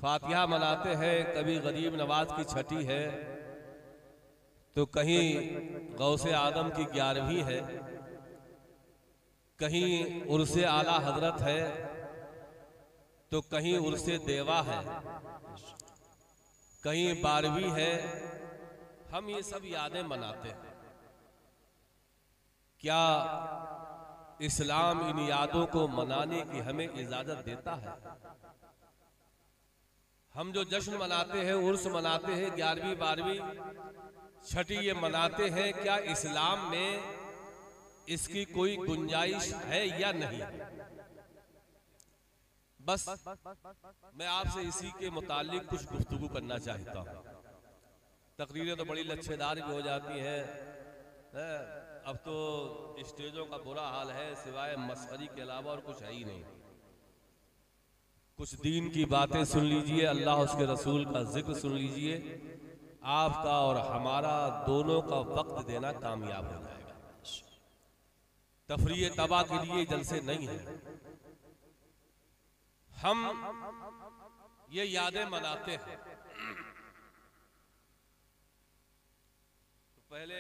फातिहा मनाते हैं, कभी गरीब नवाज की छठी है, तो कहीं गौसे आदम की 11वीं है, कहीं उर्से आला हजरत है, तो कहीं उर्से देवा है, कहीं 12वीं है। हम ये सब यादें मनाते हैं। क्या इस्लाम इन यादों को मनाने की हमें इजाजत देता है? हम जो जश्न मनाते हैं, उर्स मनाते हैं, 11वीं 12वीं छठी ये मनाते हैं, क्या इस्लाम में इसकी कोई गुंजाइश है या नहीं? बस मैं आपसे इसी के मुतालिक कुछ गुफ्तगू करना चाहता हूँ। तकरीरें तो बड़ी लच्छेदार भी हो जाती हैं। अब तो स्टेजों का बुरा हाल है, सिवाय मस्खरी के अलावा और कुछ है ही नहीं। कुछ दीन की बातें सुन लीजिए, अल्लाह उसके रसूल का जिक्र सुन लीजिए, आपका और हमारा दोनों का वक्त देना कामयाब हो जाएगा। तफरीह तबाह के लिए जलसे नहीं है। हम ये यादें मनाते हैं। तो पहले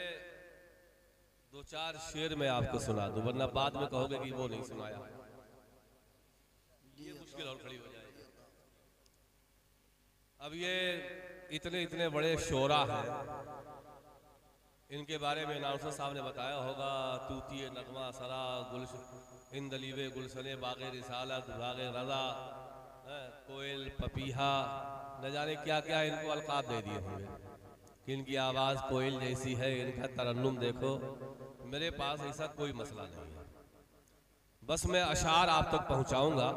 2-4 शेर में आपको सुना दूं, वरना बाद में कहोगे कि वो नहीं सुनाया। ये मुश्किल और खड़ी हो जाएगी। अब ये इतने इतने बड़े शोरा हैं, इनके बारे में नाउसर साहब ने बताया होगा। तूतिए नगमा सरा गुलशन इंदलीबे गुलशने बागे रिसालत बागे रजा, कोयल पपीहा, न जाने क्या क्या इनको अलकाब दे दिए होंगे कि इनकी आवाज़ कोयल जैसी है, इनका तरन्नुम देखो। मेरे पास ऐसा कोई मसला नहीं है। बस मैं अशार आप तक पहुंचाऊंगा,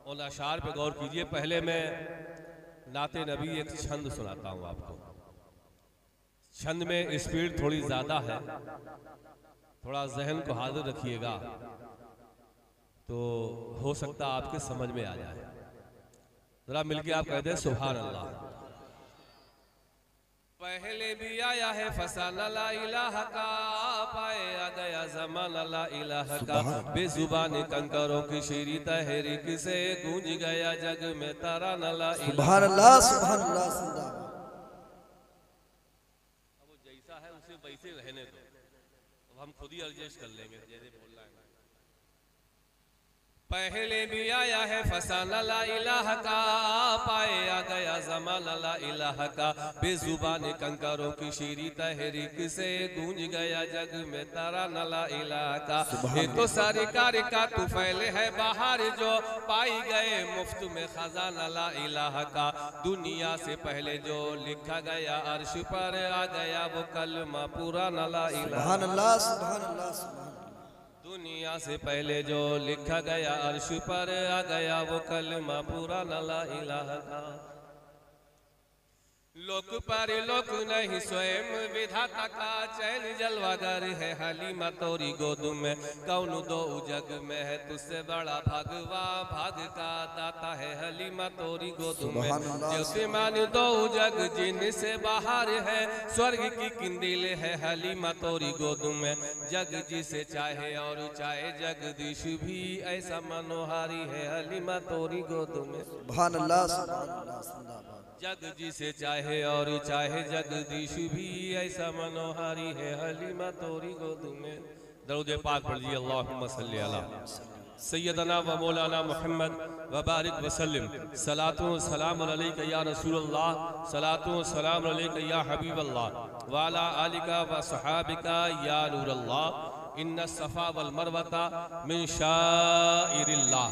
उन अशार पे गौर कीजिए। पहले मैं नाते नबी एक छंद सुनाता हूं आपको। छंद में स्पीड थोड़ी ज़्यादा है, थोड़ा जहन को हाजिर रखिएगा तो हो सकता आपके समझ में आ जाए। जरा मिलके आप कहते हैं सुभान अल्लाह। पहले भी आया है फसाना ला इलाहा का, पाए आ गया ज़माना ला इलाहा का। बेजुबान कंकरों की शीरी तहरीक से गूंज गया जग में तराना ला इलाहा। सुभान अल्लाह, सुभान अल्लाह। अब वो जैसा है उसे वैसे रहने दो, अब हम खुद ही एडजस्ट कर लेंगे जैसे बोलना है। पहले भी आया है फसाना ला इलाहा का, पाए आ गया ज़माना ला इलाहा का। बेजुबान कंकरों की शीरी तहरीक से गूंज गया जग में तराना ला इलाहा का। ये तो सारी कार का तुफैल है बाहर, जो पाई गए मुफ्त में खजाना ला इलाहा का। दुनिया से पहले जो लिखा गया अर्श पर आ गया वो कलमा पुराना ला इलाहा। सुभान अल्लाह, सुभान अल्लाह। दुनिया से पहले जो लिखा गया अर्श पर आ गया वो कलमा पुराना ला इलाहा का। लोक पर लोक नहीं स्वयं विधाता का, चैन जलवागर है हलीमा तोरी गोद में। कौन दो जग में है तुझसे बड़ा भगवा, भाग का दाता है हलीमा तोरी गोद में। ज्योतिमान दो जग जिन से बाहर है, स्वर्ग की किंदिल है हलीमा तोरी गोद में। जग जिसे चाहे और चाहे जगदीश भी, ऐसा मनोहारी है हलीमा तोरी गोद में। सुभान अल्लाह, सुभान अल्लाह। जग जिसे चाहे और चाहे जगदीश भी, ऐसा मनोहारी है हलीमा तोरी गोद में। दरूद पाक पढ़िए, अल्लाहुम्मा सल्ली अला सैयदना व मौलाना मुहम्मद व बारिक वसल्लम। सलातु व सलाम अलैका या रसूलल्लाह, सलातु व सलाम अलैका या हबीबल्लाह, व अला आलिका व सहाबिका या नूरल्लाह। इन्ना सफ़ा वल मरवता मिन शाइरिल्लाह।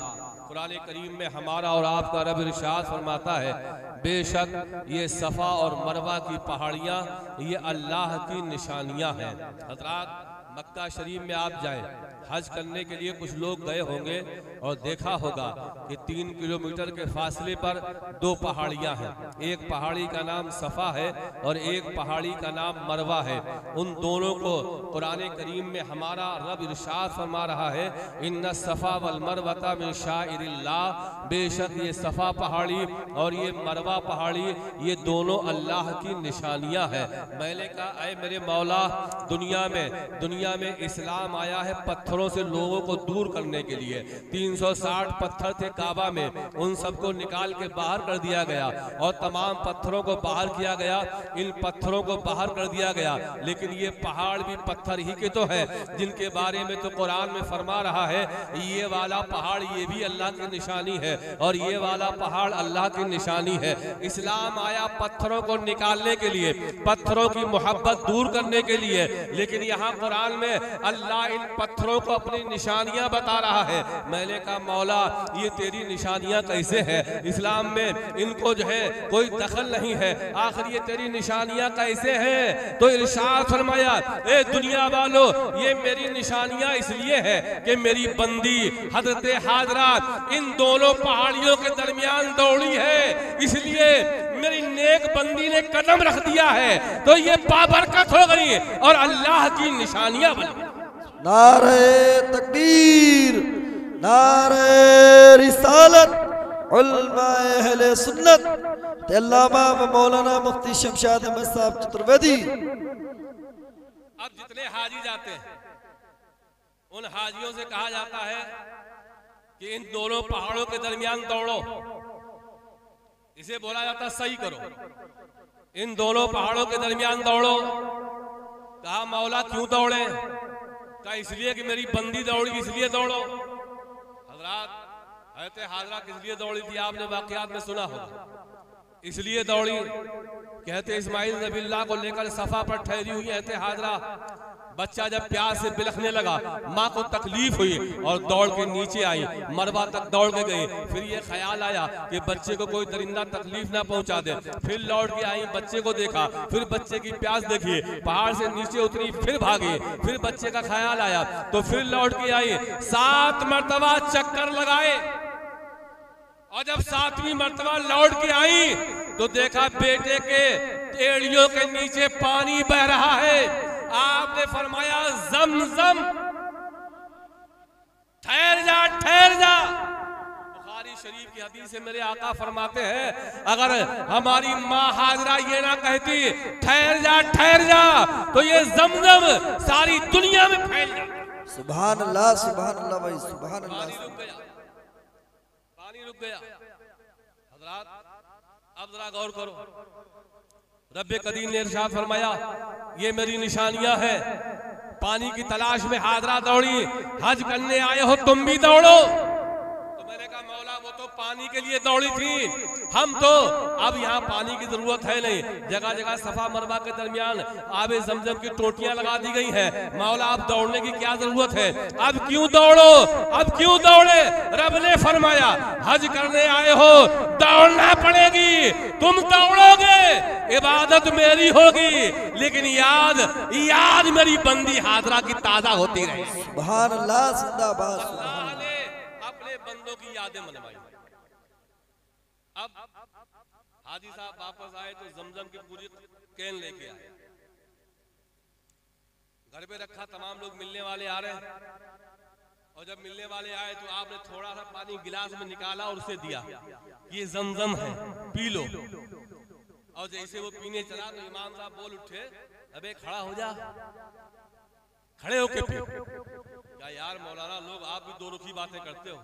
कुरान करीम में हमारा और आपका रब इरशाद फरमाता है, बेशक ये सफ़ा और मरवा की पहाड़ियाँ ये अल्लाह की निशानियाँ हैं। हज़रात, मक्का शरीफ में आप जाएं, हज करने के लिए कुछ लोग गए होंगे और देखा होगा कि 3 किलोमीटर के फासले पर 2 पहाड़ियाँ हैं। एक पहाड़ी का नाम सफ़ा है और एक पहाड़ी का नाम मरवा है। उन दोनों को कुरान करीम में हमारा रब इरशाद फरमा रहा है, इन्ना सफ़ा वल मरवता मिन शाइरिल्लाह। बेशक ये सफ़ा पहाड़ी और ये मरवा पहाड़ी ये दोनों अल्लाह की निशानियाँ हैं। मैंने कहा, ऐ मेरे मौला, दुनिया में इस्लाम आया है पत्थरों पत्थरों से लोगों को दूर करने के लिए 360 पत्थर थे काबा में, उन सबको निकाल के बाहर कर दिया गया और तमाम पत्थरों को बाहर किया गया। इन पत्थरों को बाहर कर दिया गया, लेकिन ये पहाड़ भी पत्थर ही के तो है, जिनके बारे में तो कुरान में फरमा रहा है ये वाला पहाड़ ये भी अल्लाह की निशानी है और ये वाला पहाड़ अल्लाह की निशानी है। इस्लाम आया पत्थरों को निकालने के लिए, पत्थरों की मोहब्बत दूर करने के लिए, लेकिन यहाँ कुरान में अल्लाह इन पत्थरों को अपनी निशानियां बता रहा है। मैंने कहा मौला ये तेरी निशानियां कैसे है? इस्लाम में इनको जो है कोई दखल नहीं है, आखिर ये तेरी निशानियां कैसे हैं? तो इरशाद फरमाया ए दुनिया वालों, ये मेरी निशानियां इसलिए है कि मेरी बंदी हजरत हाजरा इन दोनों पहाड़ियों के दरमियान दौड़ी है, इसलिए मेरी नेक बंदी ने कदम रख दिया है तो ये बाबरकत हो गई और अल्लाह की निशानियां बन गई। नारे तकबीर, नारे रिसालत, उलमा अहले सुन्नत, अल्लामा मौलाना मुफ्ती शमशाद अहमद साहब चतुर्वेदी। अब जितने हाजी जाते हैं उन हाजियों से कहा जाता है कि इन दोनों पहाड़ों के दरमियान दौड़ो, इसे बोला जाता सही करो। इन दोनों पहाड़ों के दरमियान दौड़ो। कहा मौला क्यों दौड़े? कहा इसलिए कि मेरी बंदी दौड़ी इसलिए दौड़ो। हजरात हज़रत हाजरा किस लिए दौड़ी थी आपने वाकयात में सुना होगा। इसलिए दौड़ी, कहते इस्माइल नबील्लाह को लेकर सफा पर ठहरी हुई हज़रत हाजरा, बच्चा जब प्यास से बिलखने लगा, माँ को तकलीफ हुई और दौड़ के नीचे आई, मरवा तक दौड़ के गई। फिर ये ख्याल आया कि बच्चे को कोई दरिंदा तकलीफ ना पहुंचा दे। फिर लौट के आई, बच्चे को देखा, फिर बच्चे की प्यास देखी, पहाड़ से नीचे उतरी, फिर भागी। फिर बच्चे का ख्याल आया तो फिर लौट के आई, 7 मरतबा चक्कर लगाए और जब 7वीं मरतबा लौट के आई तो देखा बेटे के एड़ियों के नीचे पानी बह रहा है। आपने फरमाया ज़म-ज़म, ठहर जा ठहर जा। बुखारी शरीफ की हदीस से मेरे आका फरमाते हैं अगर हमारी माँ हाजरा ये ना कहती ठहर जा तो ये ज़म-ज़म सारी दुनिया में फैल जाता। सुभान अल्लाह, सुभान अल्लाह भाई, सुभान अल्लाह। पानी रुक गया। हजरात अब जरा गौर करो, रब्बे कदीर ने इरशाद फरमाया ये मेरी निशानियां हैं। पानी की तलाश में हाजरा दौड़ी, हज करने आए हो तुम भी दौड़ो। तो मैंने कहा मौला वो तो पानी के लिए दौड़ी थी, हम तो अब यहाँ पानी की जरूरत है नहीं। जगह जगह सफा मरवा के दरमियान आबे ज़मज़म की टोटियां लगा दी गई हैं। मौला अब दौड़ने की क्या जरूरत है? अब क्यों दौड़ो, अब क्यों दौड़े? रब ने फरमाया हज करने आए हो दौड़ना पड़ेगी, तुम दौड़ोगे इबादत मेरी होगी, लेकिन याद मेरी बंदी हाजरा की ताजा होती रहे। सुभान अल्लाह, जिंदाबाद। अल्लाह ने अपने बंदों की यादें मनवाई। अब हाजी साहब वापस आए तो ज़मज़म की पूरी कैन लेके आए, घर पे रखा, तमाम लोग मिलने वाले आ रहे हैं और जब मिलने वाले आए तो आपने थोड़ा सा पानी गिलास में निकाला और उसे दिया, ये ज़मज़म है पी लो। और जैसे वो पीने चला तो इमाम साहब बोल उठे, अबे खड़ा हो जा, खड़े होके पियो। क्या यार मौलाना लोग आप भी दो रुखी बातें करते हो।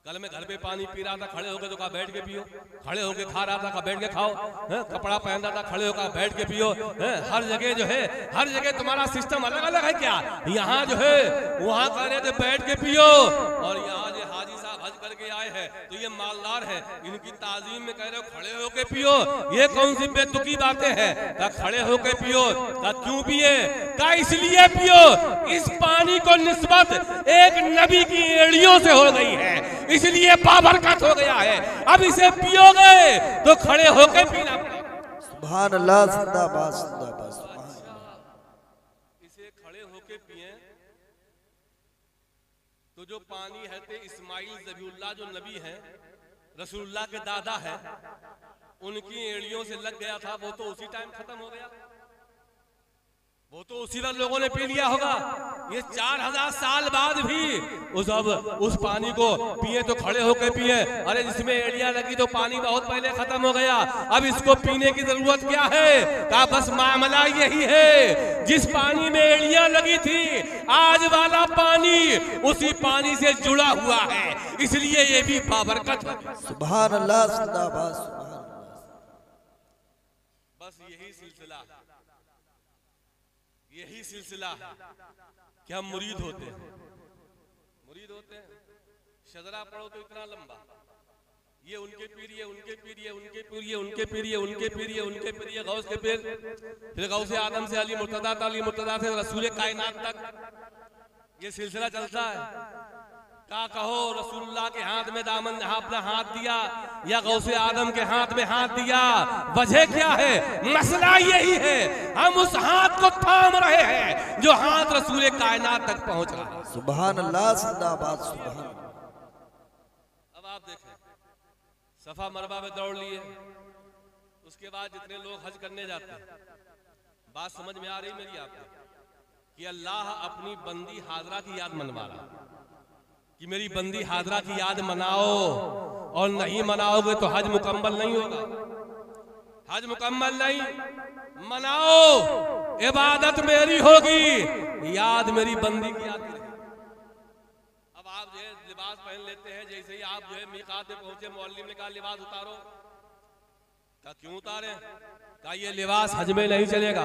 कल मैं घर पे पानी पी रहा था, खड़े होके तो कहा बैठ के पियो, खड़े होके खा रहा था कहा बैठ के खाओ, कपड़ा पहन रहा था खड़े होकर बैठ के पियो। हर जगह जो है, हर जगह तुम्हारा सिस्टम अलग अलग है क्या? यहाँ जो है वहाँ कह रहे थे बैठ के पियो, और यहाँ जो हाजी साहब हज करके आए हैं तो ये मालदार है, इनकी ताजीम में कह रहे हो खड़े होके पियो, ये कौन सी बेतुकी बातें हैं? कहा खड़े होके पियो। कहा क्यों पिए? कहा इसलिए पियो, इस पानी को निस्बत एक नबी की एड़ियों से हो गई है, इसलिए बाबरकत हो गया है। अब इसे पियोगे तो खड़े होकर पीना पड़ेगा। सुभान अल्लाह, जिंदाबाद, जिंदाबाद। इसे खड़े होकर पिए तो जो पानी है इस्माइल ज़बीउल्लाह जो नबी है, रसूलुल्लाह के दादा है, उनकी एड़ियों से लग गया था, वो तो उसी टाइम खत्म हो गया। वो तो उसी वक्त लोगों ने पी लिया होगा। ये 4000 साल बाद भी उस पानी को पिए तो खड़े होकर पिए। अरे जिसमें एड़ियां लगी तो पानी बहुत पहले खत्म हो गया, अब इसको पीने की जरूरत क्या है? कहा बस मामला यही है, जिस पानी में एड़ियां लगी थी आज वाला पानी उसी पानी से जुड़ा हुआ है, इसलिए ये भी बाबरकत है। सुभान अल्लाह जिंदाबाद सुभान अल्लाह। बस यही सिलसिला कि हम मुरीद होते हैं, शजरा पढ़ो तो इतना लंबा, ये उनके पीर, ये उनके पीर, ये उनके पीर, ये उनके पीर, ये उनके पीर, ये उनके पीर, ये गौस के पीर, फिर गौस से आदम से अली मुर्तदा से रसूल कायनात तक ये सिलसिला चलता है। का कहो रसूलुल्लाह के हाथ में दामन अपना हाथ दिया या गौसे आदम के हाथ में हाथ दिया, वजह क्या है? मसला यही है, हम उस हाथ को थाम रहे हैं जो हाथ रसूल कायनात तक पहुंच रहा है। सुभान अल्लाह जिंदाबाद सुभान। अब आप देखें, सफा मरवा में दौड़ लिए, उसके बाद जितने लोग हज करने जाते हैं, बात समझ में आ रही मेरी आपको कि अल्लाह अपनी बंदी हाजरा की याद मनवा रहा कि मेरी बंदी हाजरा की याद मनाओ, और नहीं मनाओगे तो हज मुकम्मल नहीं होगा। हज मुकम्मल नहीं, मनाओ, इबादत मेरी होगी, याद मेरी बंदी की आती है। अब आप जो है लिबास पहन लेते हैं, जैसे ही आप जो है मीकात पे पहुंचे, मौलवी ने कहा लिबास उतारो, कहा क्यों उतारे? कहा ये लिबास हज में नहीं चलेगा।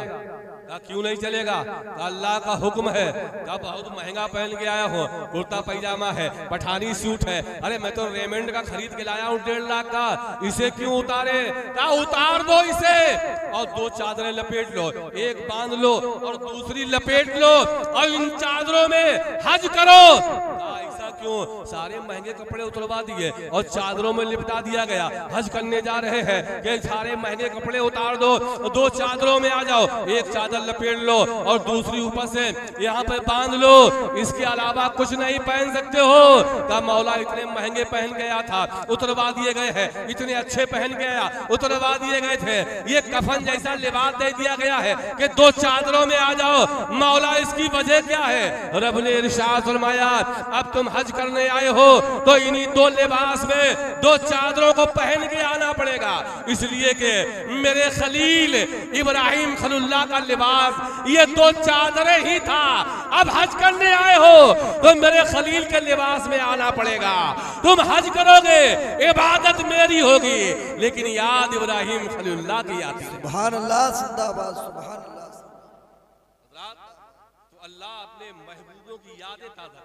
कहा क्यों नहीं चलेगा? कहा अल्लाह का हुक्म है। कहा बहुत महंगा पहन के आया हूँ, कुर्ता पैजामा है, पठानी सूट है, अरे मैं तो रेमंड का खरीद के लाया हूँ 1.5 लाख का, इसे क्यों उतारे? कहा उतार दो इसे और 2 चादरें लपेट लो, एक बांध लो और दूसरी लपेट लो और इन चादरों में हज करो। ऐसा क्यों? सारे महंगे कपड़े उतरवा दिए और चादरों में लिपटा दिया गया, हज करने जा रहे हैं कि सारे महंगे कपड़े उतार दो, 2 चादरों में आ जाओ, एक चादर लपेट लो और दूसरी ऊपर से यहाँ पे बांध लो, इसके अलावा कुछ नहीं पहन सकते हो। का मौला इतने महंगे पहन गया था, उतरवा दिए गए हैं, इतने अच्छे पहन गया, उतरवा दिए गए थे, ये कफन जैसा लिबास दे दिया गया है कि 2 चादरों में आ जाओ। मौला इसकी वजह क्या है? रब ने इरशाद फरमाया अब तुम हज करने आए हो तो इन्हीं 2 लिबास में 2 चादरों को पहन के आना पड़ेगा, इसलिए कि मेरे खलील इब्राहिम खलीलुल्लाह का लिबास ये 2 चादरें ही था। अब हज करने आए हो तो मेरे खलील के लिबास में आना पड़ेगा, तुम हज करोगे, इबादत मेरी होगी, लेकिन याद इब्राहिम खलीलुल्लाह की आती है। सुभान अल्लाह जिंदाबाद सुभान अल्लाह। तो अल्लाह अपने महबूबों की यादें ताज़ा,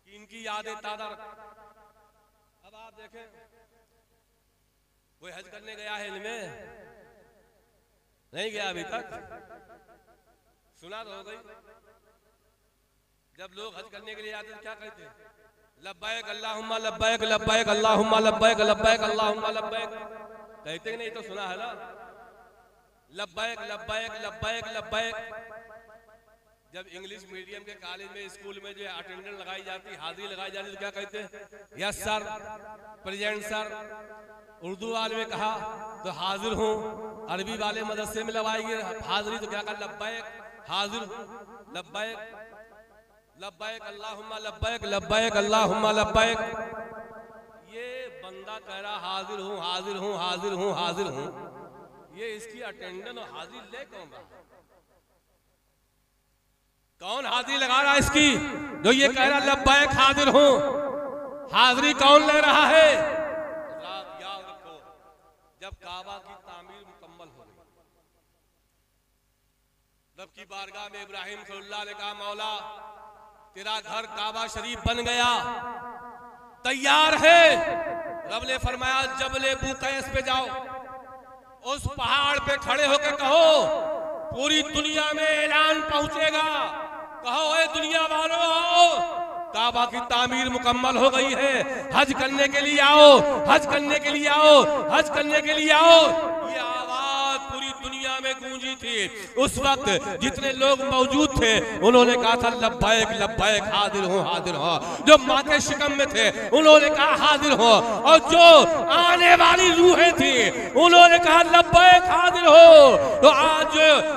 इनकी यादें ताज़ा। अब आप देखें, कोई हज करने गया है इनमें? नहीं गया अभी तक? सुना तो हो गई। जब लोग हज करने के लिए आते हैं क्या कहते हैं? लब्बैक अल्लाहुम्मा लब्बैक, लब्बैक अल्लाहुम्मा लब्बैक, लब्बैक अल्लाहुम्मा लब्बैक, कहते नहीं तो सुना है ना? लब्बैक लब्बैक लब्बैक लब्बैक। जब इंग्लिश मीडियम के कॉलेज में, स्कूल में जो अटेंडेंस लगाई जाती, हाजिरी लगाई जाती, तो क्या कहते हैं? Yes sir, present sir. Urdu वाले में कहा तो हाजिर हूँ, अरबी वाले मदरसे में लगाएंगे हाजिरी तो क्या कहा? लब्बैक, हाजिर, लब्बैक लब्बैक अल्लाहुम्मा लब्बैक, लब्बैक अल्लाहुम्मा लब्बैक। ये बंदा कह रहा हाजिर हूँ हाजिर हूँ हाजिर हूँ हाजिर हूँ, ये इसकी अटेंडेंस और हाजिरी ले कौन रहा? कौन हाजिरी लगा रहा है इसकी? जो ये कह रहा लब्बैक हाजिर हूँ, हाजिरी कौन ले रहा है? याद रखो, जब काबा की तामीर मुकम्मल हो गई, रब की बारगाह में इब्राहिम खलीलुल्लाह ने कहा मौला तेरा घर काबा शरीफ बन गया, तैयार है। रब ने फरमाया जबले बुकैस पे जाओ, उस पहाड़ पे खड़े होकर कहो पूरी दुनिया में ऐलान पहुंचेगा, कहो ए दुनिया वालों आओ, काबा की तामीर मुकम्मल हो गई है, हज करने के लिए आओ, हज करने के लिए आओ, हज करने के लिए आओ। ये आवाज पूरी दुनिया में गूंजी थी, उस वक्त जितने लोग मौजूद थे उन्होंने कहा था लब्बैक लब्बैक, हाजिर हो हाजिर हो। जो माथे शिकम में थे उन्होंने कहा हाजिर हो, और जो आने वाली रूहें थी उन्होंने कहा लब्बैक हाजिर हो। तो आज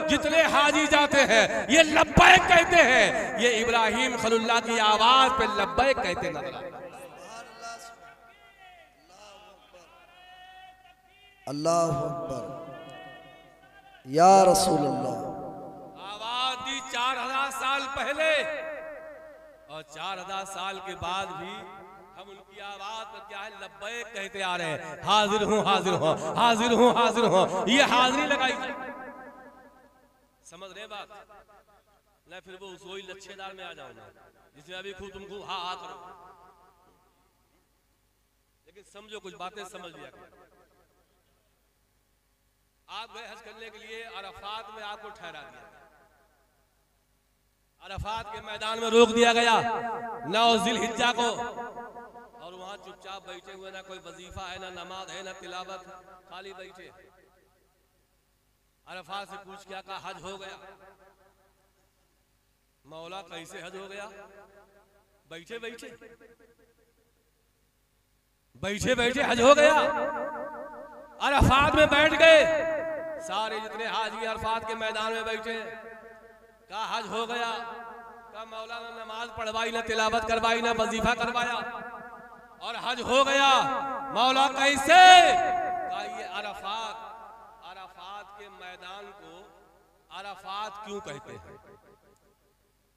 जितने हाजी जाते हैं ये लब्बैक कहते हैं, ये इब्राहिम खलीलुल्लाह की आवाज पे लब्बैक कहते नजर आते। अल्लाह अकबर या रसूल अल्लाह। आवाज दी 4000 साल पहले, और 4000 साल के बाद भी हम उनकी आवाज पर क्या है लब्बैक कहते आ रहे हैं। हाजिर हूं हाजिर हो, हाजिर हूं हाजिर हो, ये हाजिरी लगाई जाए। समझ रहे बात ना? फिर वो उस वही लच्छेदार में आ जाऊंगा जिसमें अभी खूब तुमको हा हा करो, लेकिन समझो कुछ बातें समझ लिया करो। आप गए हज करने के लिए, अरफात में आपको ठहरा दिया, अरफात के मैदान में रोक दिया गया 9 जिलहिज्जा को, और वहां चुपचाप बैठे हुए, ना कोई वजीफा है, ना नमाज है, ना तिलावत, खाली बैठे। अरफात से पूछ क्या कहा हज हो गया? मौला कैसे हज हो गया? बैठे बैठे बैठे बैठे हज हो गया। अरफात में बैठ गए, सारे जितने हाजी अरफात के मैदान में बैठे, कहा हज हो गया। कहा मौला ने नमाज पढ़वाई, ना तिलावत करवाई, ना वजीफा करवाया, और हज हो गया। मौला कैसे? कहा ये अरफात, अरफात के मैदान को अरफात क्यों कहते हैं?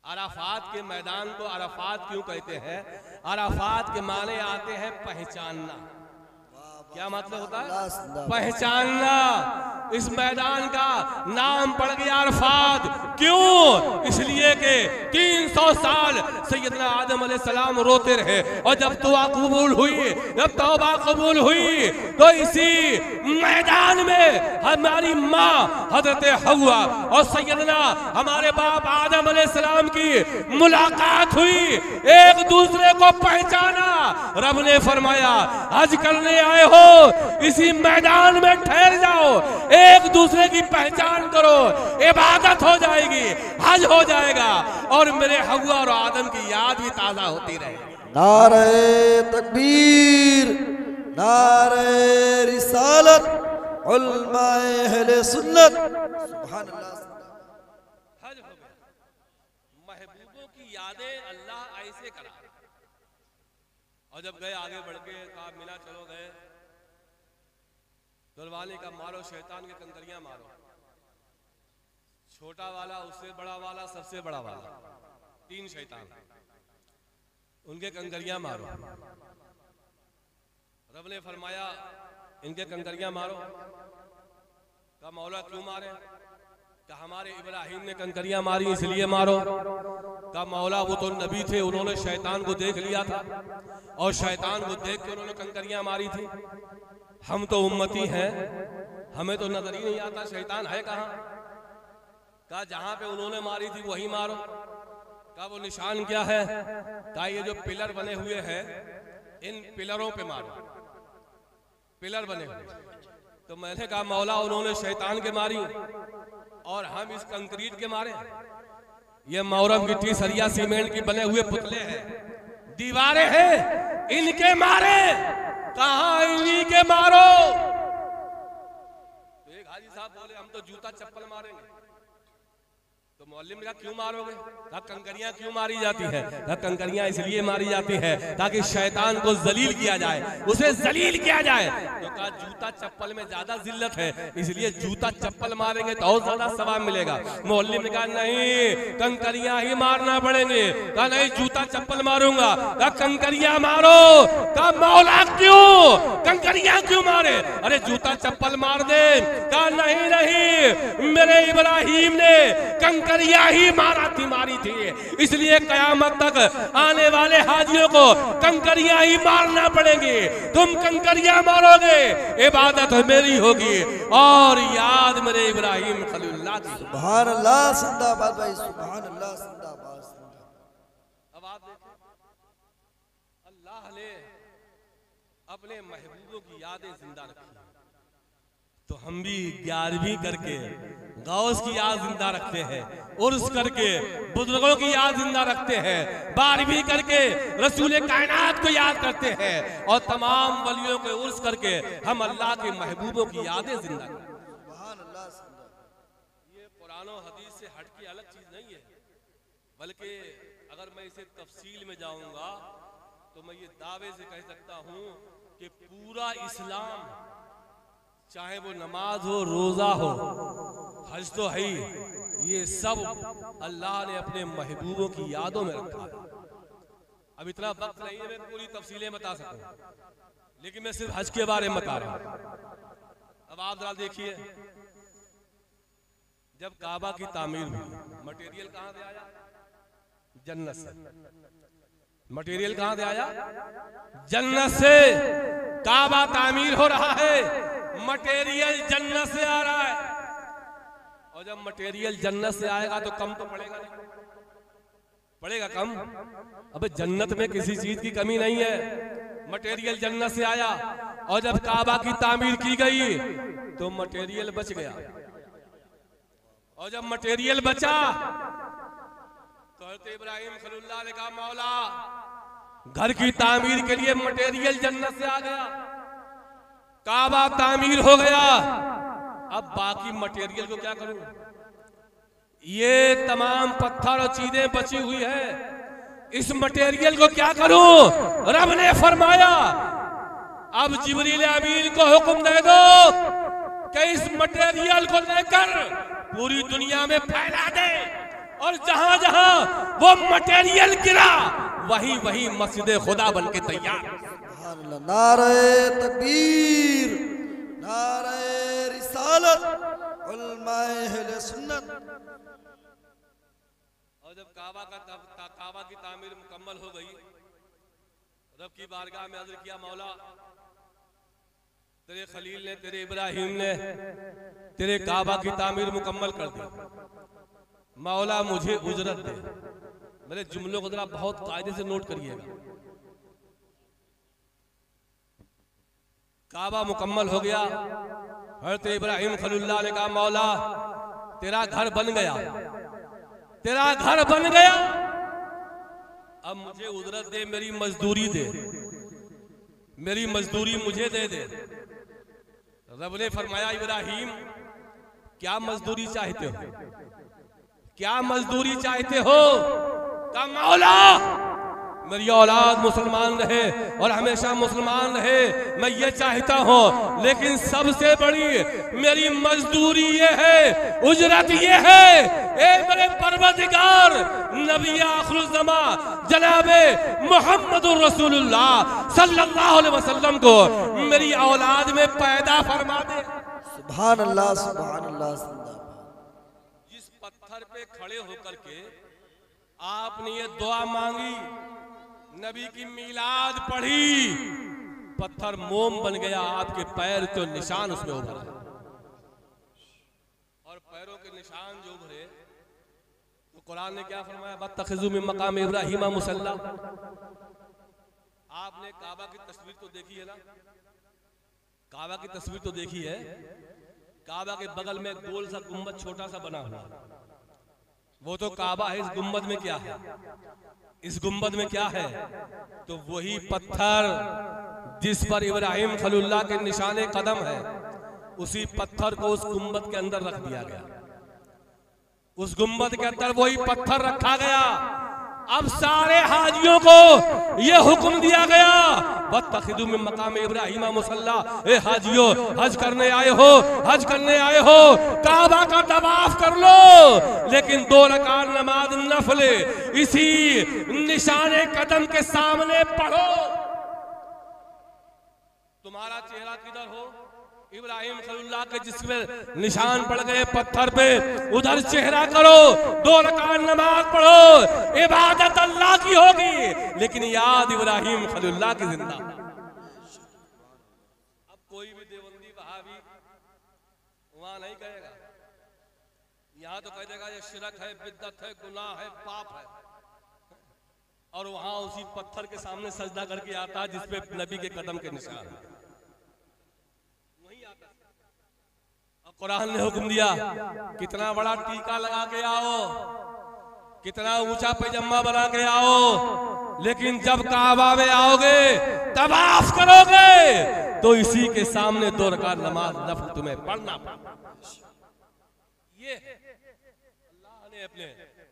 अरफात के मैदान को अरफात क्यों कहते हैं? अरफात के माने आते हैं पहचानना। क्या मतलब होता है? पहचानना। इस मैदान का नाम पड़ गया अरफात। क्यों? इसलिए कि 300 साल सैयदना आदम अलैहिस्सलाम रोते रहे, और जब दुआ कबूल हुई, जब तौबा कबूल हुई, तो इसी मैदान में हमारी माँ हजरत हव्वा और सैयदना हमारे बाप आदम अलैहिस्सलाम की मुलाकात हुई, एक दूसरे को पहचाना। रब ने फरमाया हज करने आए हो, इसी मैदान में ठहर जाओ, एक दूसरे की पहचान करो, इबादत हो जाएगी, हज हो जाएगा, और मेरे हव्वा और आदम की याद भी ताजा होती रहेगी। नारे तकबीर, नारे रिसालत, उलमाए अहले सुन्नत, सुभान अल्लाह। हज हो गया। महबूबों की यादें अल्लाह ऐसे करा। और जब गए आगे बढ़ के, कहा मिला चलो गए, दुलवाने का मारो, शैतान के कंकरियां मारो, छोटा वाला, उससे बड़ा वाला, सबसे बड़ा वाला, 3 शैतान, उनके कंकरियां मारो। रब ने फरमाया इनके कंकरियां मारो। कहा मौला क्यों मारे? कहा हमारे इब्राहिम ने कंकरियां मारी इसलिए मारो। कहा मौला वो तो नबी थे, उन्होंने शैतान को देख लिया था, और शैतान को देख के उन्होंने कंकरियां मारी थी। हम तो उम्मती हैं, हमें तो नजर ही नहीं आता शैतान है कहाँ। कहा जहां पे उन्होंने मारी थी वहीं मारो। कहा वो निशान क्या है? कहा ये जो पिलर बने हुए हैं, इन पिलरों पे मारो, पिलर बने हुए। तो मैंने कहा मौला उन्होंने शैतान के मारी और हम इस कंक्रीट के मारे। ये मोरम गिट्टी सरिया सीमेंट की बने हुए पुतले हैं, दीवारें हैं, इनके मारे। कहां? इन्हीं के मारो। तो एक हाजी साहब बोले हम तो जूता चप्पल मारेंगे। तो मौलवी ने कहा क्यों मारोगे? कहा कंकरियां क्यों मारी जाती है? कहा कंकरियां इसलिए मारी जाती है ताकि शैतान को जलील किया जाए, उसे जलील किया जाए। तो कहा जूता चप्पल में ज्यादा जिल्लत है, इसलिए जूता चप्पल मारेंगे तो और ज्यादा सवाब मिलेगा। मौलवी ने कहा नहीं, कंकरियां ही मारना पड़ेंगे। कहा नहीं, जूता चप्पल मारूंगा। कहा कंकरियां मारो। कहा मौला क्यों? कंकरियां क्यों मारे? अरे जूता चप्पल मार दे। कहा नहीं नहीं, मेरे इब्राहिम ने कंकरियां ही मारी थी, इसलिए कयामत तक आने वाले हाजियों को कंकरियां ही मारना पड़ेंगी। तुम कंकरियां मारोगे, इबादत मेरी होगी और याद मेरे इब्राहिम खलीलुल्लाह की। सुभान अल्लाह, जिंदाबाद भाई, सुभान अल्लाह, जिंदाबाद। अब आप देखें, अल्लाह ने अपने महबूबों की यादें जिंदा रखी, तो हम भी 11वीं करके गौस की याद जिंदा रखते हैं, उर्स करके बुजुर्गों की याद जिंदा रखते हैं, बारहवीं करके रसूल कायनात को याद करते हैं और तमाम वलियों के उर्स करके हम अल्लाह के महबूबों की यादें जिंदा करते हैं। सुभान अल्लाह सुभान अल्लाह। ये कुरान और हदीस से हट के अलग चीज नहीं है, बल्कि अगर मैं इसे तफसील में जाऊंगा तो मैं ये दावे से कह सकता हूं कि पूरा इस्लाम, चाहे वो नमाज हो, रोजा हो, हज तो है ही, ये सब अल्लाह ने अपने महबूबों की यादों में रखा है। अब इतना वक्त नहीं है मैं पूरी तफसीलें बता सकूं, लेकिन मैं सिर्फ हज के बारे में बता रहा हूं। अब आप जरा देखिए, जब काबा की तामीर हुई, मटेरियल कहां से आया? जन्नत से। मटेरियल कहां से आया? जन्नत से। काबा तामीर हो रहा है, मटेरियल जन्नत से आ रहा है। और जब मटेरियल जन्नत से आएगा तो कम तो पड़ेगा नहीं, पड़ेगा कम? अबे जन्नत में किसी चीज की कमी नहीं है, मटेरियल जन्नत से आया। और जब काबा की तामीर की गई तो मटेरियल बच गया, और जब मटेरियल बचा तो हज़रत इब्राहिम खलीलुल्लाह ने कहा, मौला घर की तामीर के लिए मटेरियल जन्नत से आ गया, काबा तामीर हो गया, अब बाकी मटेरियल को क्या करूं? ये तमाम पत्थर और चीजें बची हुई है, इस मटेरियल को क्या करूं? रब ने फरमाया, अब जिब्रील अमीन को हुक्म दे दो कि इस मटेरियल को लेकर पूरी दुनिया में फैला दे, और जहां जहां वो मटेरियल गिरा वहीं वहीं मस्जिद खुदा बन के तैयार। नारे तकबीर, नारे रिसालत, उलमाए अहले सुन्नत। और जब काबा की तामीर मुकम्मल हो गई, रब की बारगाह में अर्ज़ किया, मौला तेरे खलील ने, तेरे इब्राहिम ने तेरे काबा की तामीर मुकम्मल कर दी, मौला मुझे उजरत दे। मेरे जुमलों को जरा बहुत कायदे से नोट करिएगा। काबा मुकम्मल हो गया, हज़रत इब्राहिम खलीलुल्लाह ने कहा, मौला तेरा घर बन गया, तेरा घर बन गया, अब मुझे उजरत दे, मेरी मजदूरी दे, मेरी मजदूरी मुझे दे दे। रब ने फरमाया, इब्राहिम क्या मजदूरी चाहते हो? क्या मजदूरी चाहते हो? कहा, मौला मेरी औलाद मुसलमान रहे और हमेशा मुसलमान रहे, मैं ये चाहता हूँ, लेकिन सबसे बड़ी मेरी मजदूरी ये है, उजरत ये है, ए मेरे परवरदिगार, नबी आखिरुल ज़मा जनाबे मुहम्मदुर रसूलुल्लाह सल्लल्लाहु अलैहि वसल्लम को मेरी औलाद में पैदा फरमा दे। सुभान अल्लाह सुभान अल्लाह। जिस पत्थर पे खड़े होकर के आपने ये दुआ मांगी, नबी की मीलाद पढ़ी, पत्थर मोम बन गया, आपके पैर के निशान उसमें उभरे, और पैरों के निशान जो उभरे तो कुरान ने क्या फरमाया, बत्तखिज़ू मिन मकाम इब्राहीम मुसल्ला। आपने काबा की तस्वीर तो देखी है ना, काबा की तस्वीर तो देखी है, काबा के बगल में गोल सा गुम्बद छोटा सा बना हुआ, वो तो काबा है। इस गुम्बद में क्या है? इस गुम्बद में क्या है? तो वही पत्थर जिस पर इब्राहिम खलीलुल्लाह के निशाने कदम है, उसी पत्थर को उस गुम्बद के अंदर रख दिया गया, उस गुम्बद के अंदर वही पत्थर रखा गया। अब सारे हाजियों को यह हुक्म दिया गया, वत्तखिज़ू मिन मकाम इब्राहीम मुसल्ला, ए हाजियों हज करने आए हो, हज करने आए हो, काबा का तवाफ कर लो, लेकिन 2 रकात नमाज नफल इसी निशाने कदम के सामने पढ़ो। तुम्हारा चेहरा किधर हो? इब्राहिम खलीलुल्लाह के जिसमें निशान पड़ गए पत्थर पे, उधर चेहरा करो, 2 रकात नमाज पढ़ो, इबादत अल्लाह की होगी, लेकिन याद इब्राहिम खलीलुल्लाह की जिंदा। अब कोई भी देवबंदी वहाबी वहां नहीं कहेगा, यहाँ तो कह देगा ये शिरक है, बिद्दत है, गुनाह है, पाप है, और वहां उसी पत्थर के सामने सजदा करके आता है जिसपे नबी के कदम के निशान है। कुरान ने हुक्म दिया कितना बड़ा टीका लगा के आओ, कितना ऊंचा पैजम्मा बना के आओ, लेकिन जब काबा में आओगे तवाफ करोगे तो इसी के सामने 2 रकात नमाज नफल तुम्हें पढ़ना पड़ेगा। ये अल्लाह ने अपने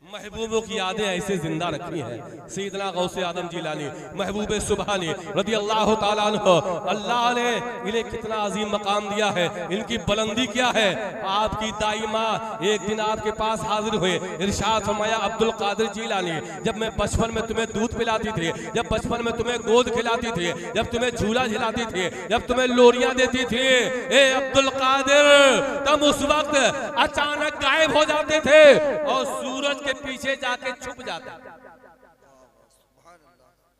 महबूबों की यादें ऐसे जिंदा रखी हैं। सैयदना गौसे आदम जिलानी महबूब सुबहानी रदी अल्लाह ताला अन्हु, अल्लाह ने इन्हें कितना अजीम मकाम दिया है, इनकी बुलंदी क्या है। आपकी दाई माँ एक दिन आपके पास हाजिर हुए, इरशाद फरमाया अब्दुल कादिर जिलानी, जब मैं बचपन में तुम्हें दूध पिलाती थी, जब बचपन में तुम्हें गोद खिलाती थी, जब तुम्हें झूला झिलाती थी, जब तुम्हें लोरियां देती थी, ए अब्दुल कादिर तुम उस वक्त अचानक गायब हो जाते थे और सूरज के पीछे जाके छुप जाते।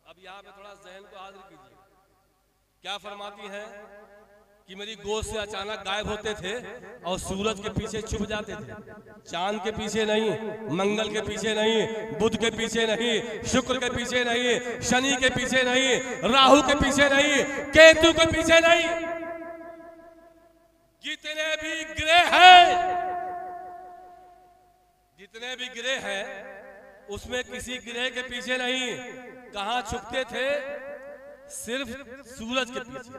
अब यहाँ पे थोड़ा ज़हन को हाजिर कीजिए, क्या फरमाती हैं कि मेरी गोद से अचानक गायब होते थे और सूरज के पीछे छुप जाते थे। चांद के पीछे नहीं, मंगल के पीछे नहीं, बुध के पीछे नहीं, शुक्र के पीछे नहीं, शनि के पीछे नहीं, राहु के पीछे नहीं, केतु के पीछे नहीं। जितने भी ग्रह हैं, जितने भी ग्रह हैं उसमें किसी ग्रह के पीछे नहीं। कहां छुपते थे? सिर्फ सूरज के पीछे।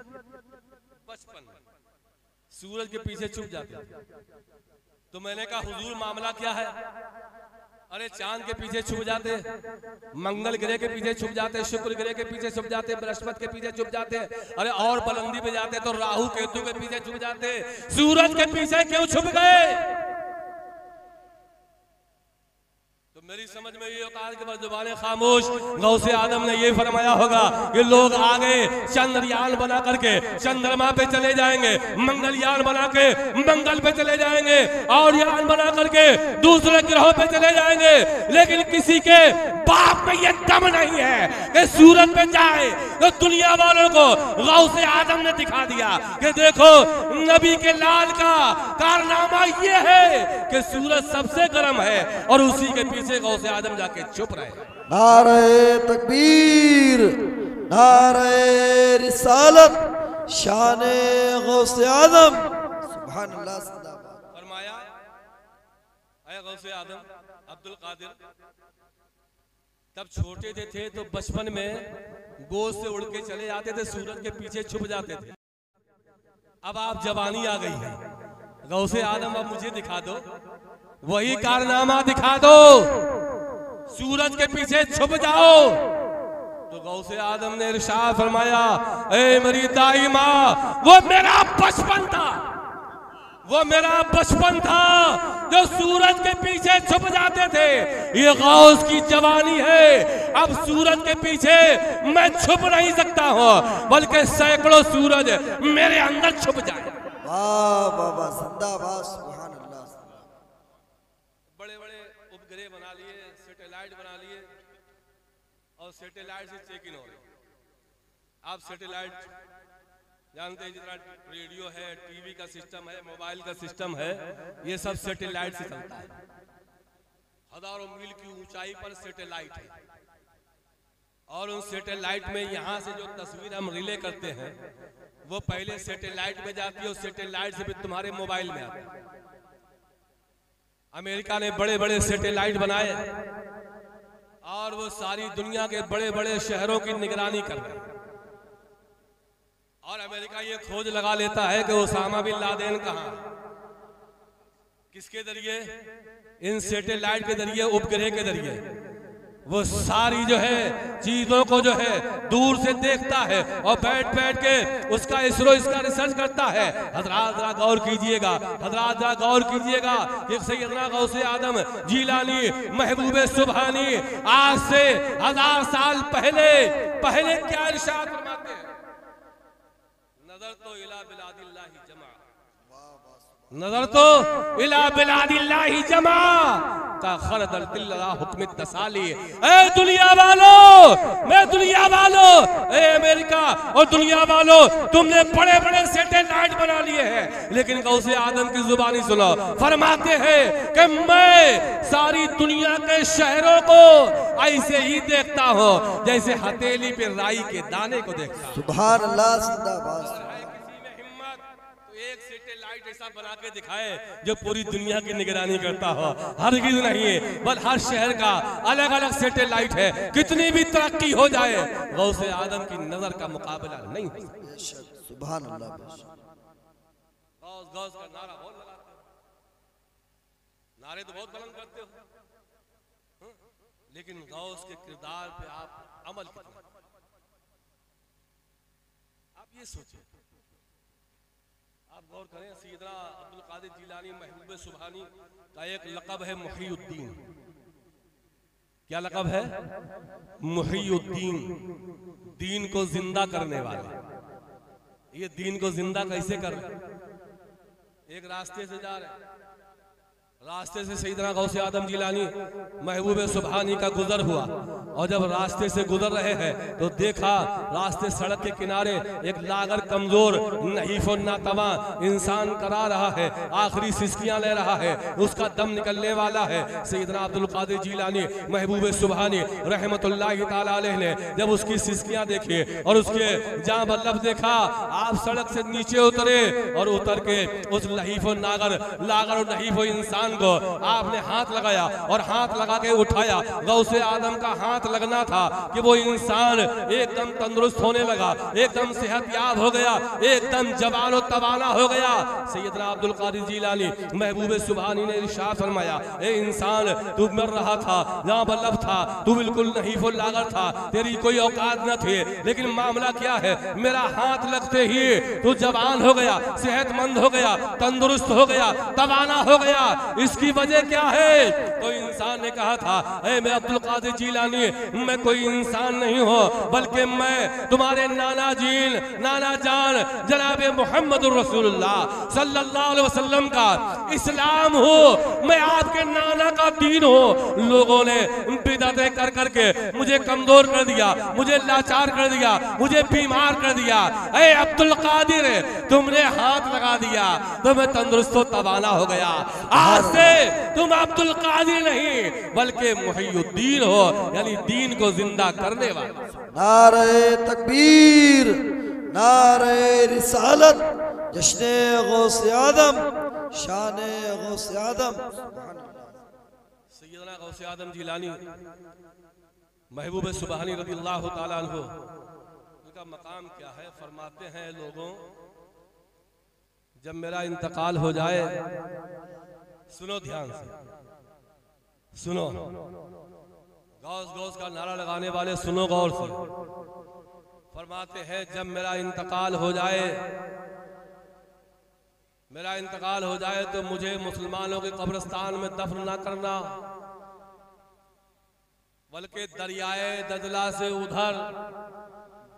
बचपन में सूरज के पीछे छुप जाते थे। तो मैंने कहा हुजूर मामला क्या है? अरे चांद के पीछे छुप जाते, मंगल ग्रह के पीछे छुप जाते, शुक्र ग्रह के पीछे छुप जाते, बृहस्पति के पीछे छुप जाते, अरे और बुलंदी पे जाते तो राहु केतु के पीछे छुप जाते, सूरज के पीछे क्यों छुप गए? मेरी समझ में ये औकात के बाद जुबान खामोश। गौसे आदम ने ये फरमाया होगा कि लोग आगे चंद्रयान बना करके चंद्रमा पे चले जाएंगे, मंगलयान बना के मंगल पे चले जाएंगे, और यान बना करके दूसरे ग्रहों पे चले जाएंगे, लेकिन किसी के बाप में ये दम नहीं है कि सूरज पे जाए। तो दुनिया वालों को गौसे आदम ने दिखा दिया कि देखो नबी के लाल का कारनामा ये है कि सूरज सबसे गर्म है और उसी के पीछे गौसे आदम जाके छुप रहे। नारे तकबीर, नारे रिसालत, शाने गौसे आदम, सुभान अल्लाह। फरमाया ऐ गौसे आदम अब्दुल कादिर, तब छोटे थे तो बचपन में गोद से उड़ के चले जाते थे, सूरज के पीछे छुप जाते थे। अब आप जवानी आ गई है, गौसे आदम अब मुझे दिखा दो, वही कारनामा दिखा दो, सूरज के पीछे छुप जाओ। तो गौसे आदम ने इरशाद फरमाया ए मेरी दाई माँ, वो मेरा बचपन था, वो मेरा बचपन था जो सूरज के पीछे छुप जाते थे। ये गौस की जवानी है, अब सूरज के पीछे मैं छुप नहीं सकता हूँ, बल्कि सैकड़ों सूरज मेरे अंदर छुप जाए। वाह वाह जिंदाबाद, सुभान अल्लाह। बड़े बड़े उपग्रह बना लिए, सैटेलाइट बना लिए और सैटेलाइट से चेक इन हो रही। आप सैटेलाइट जानते हैं, जितना रेडियो है, टीवी का सिस्टम है, मोबाइल का सिस्टम है, ये सब सैटेलाइट से चलता है। हजारों मील की ऊंचाई पर सैटेलाइट है और उन सैटेलाइट में यहाँ से जो तस्वीर हम रिले करते हैं वो पहले सैटेलाइट में जाती है और सैटेलाइट से भी तुम्हारे मोबाइल में आती है। अमेरिका ने बड़े बड़े सैटेलाइट बनाए और वो सारी दुनिया के बड़े बड़े शहरों की निगरानी कर रहे हैं। और अमेरिका ये खोज लगा लेता है कि ओसामा बिन लादेन कहाँ, किसके जरिए? इन सैटेलाइट के जरिए, उपग्रह के जरिए वो सारी जो है चीजों को जो है दूर से देखता है और बैठ बैठ के उसका इसरो इसका रिसर्च करता है। हजरात जरा गौर कीजिएगा, हजरात जरा गौर कीजिएगा कि सैयदना गौसे आदम जिलानी महबूबे सुबहानी आज से 1000 साल पहले क्या इरशाद फरमाते हैं? नजर तो इला बिलादिल्लाहि जमा, नजर तो इला बिलादिल्लाहि जमा का खरदल तिल्ला हुक्म तसाली। ए दुनिया वालों, मैं दुनिया वालों, ए अमेरिका और दुनिया वालों, तुमने बड़े बड़े सैटेलाइट बना लिए हैं, लेकिन गौसे आदम की जुबानी सुनो, फरमाते हैं कि मैं सारी दुनिया के शहरों को ऐसे ही देखता हूँ जैसे हथेली पे राई के दाने को देखता हूँ। सुभान अल्लाह, जिंदाबाद। किसी में हिम्मत तो एक सैटेलाइट ऐसा बना के दिखाए जो पूरी दुनिया की निगरानी करता हो, हरगिज़ नहीं है। बल हर शहर का अलग अलग सैटेलाइट है, कितनी भी तरक्की हो जाए गौसे आदम की नजर का मुकाबला नहीं हो सकता। सुभान अल्लाह। गौस गौस का नारा बहुत लगाते हो, नारे तो बहुत बुलंद करते हो, लेकिन गौस के किरदार पे आप अमल कितना, आप ये सोचिए, आप गौर करें। सैयदना अब्दुल कादिर जिलानी महबूब सुभानी का एक लक़ब है मुहीउद्दीन। क्या लक़ब है? मुहीउद्दीन, दीन को जिंदा करने वाले। ये दीन को जिंदा कैसे कर रहे? एक रास्ते से जा रहे, रास्ते से सैयदना गौसे आदम जिलानी महबूब सुभानी का गुजर हुआ, और जब रास्ते से गुजर रहे हैं तो देखा रास्ते सड़क के किनारे एक लागर कमजोर नहीफ और नातवा इंसान करा रहा है, आखिरी सिसकियां ले रहा है, उसका दम निकलने वाला है। सैयदना अब्दुल कादिर जिलानी महबूब सुभानी रहमतुल्लाहि ताला अलैह ने जब उसकी सिसकियां देखी और उसके जाँ बल्लभ देखा, आप सड़क से नीचे उतरे और उतर के उस लहीफ और लागर और नहीफ इंसान को आपने हाथ लगाया और हाथ लगा के उठाया। गौसे आदम का हाथ लगना था कि वो इंसान एकदम तंदुरुस्त होने लगा, एकदम सेहतयाब हो गया, एकदम जवान और तवाना हो गया। सैयदना अब्दुल कादिर जिलानी महबूब सुभानी ने इरशाद फरमाया, ए इंसान, तू मर रहा था, जहाँ बल्लभ था, तू बिल्कुल नहीं फुल लागर था, तेरी कोई औकात न थी, लेकिन मामला क्या है, मेरा हाथ लगते ही तू जवान हो गया, सेहतमंद हो गया, तंदुरुस्त हो गया, तवाना हो गया। इसकी वजह क्या है? तो इंसान ने कहा था, ऐ मैं अब्दुल कादिर जिलानी, मैं कोई इंसान नहीं हूँ, बल्कि मैं तुम्हारे नाना जान जनाब मोहम्मद रसूलुल्लाह सल्लल्लाहु अलैहि वसल्लम का इस्लाम हूँ, मैं आपके नाना का दीन हूँ। लोगों ने बिदअतें कर करके मुझे कमजोर कर दिया, मुझे लाचार कर दिया, मुझे बीमार कर दिया। ऐ अब्दुल कादिर, तुमने हाथ लगा दिया तो मैं तंदुरुस्त तवाना हो गया। आज से तुम अब्दुल कादिर नहीं बल्कि मुहीउद्दीन हो, यानी दीन को जिंदा करने वाले। नारे तकबीर, नारे रिसालत, जश्ने गौसे आदम, शाने गौसे आदम। सैयदना गौसे आदम जिलानी महबूब सुभानी रज़ियल्लाहु ताला अन्हु, उनका मकाम क्या है? फरमाते हैं, लोगों, जब मेरा इंतकाल हो जाए, सुनो ध्यान से, सुनो, गौस गौस का नारा लगाने वाले सुनो गौर से। फरमाते हैं, जब मेरा इंतकाल हो जाए, मेरा इंतकाल हो जाए तो मुझे मुसलमानों के कब्रिस्तान में दफन ना करना, बल्कि दरियाए दजला से उधर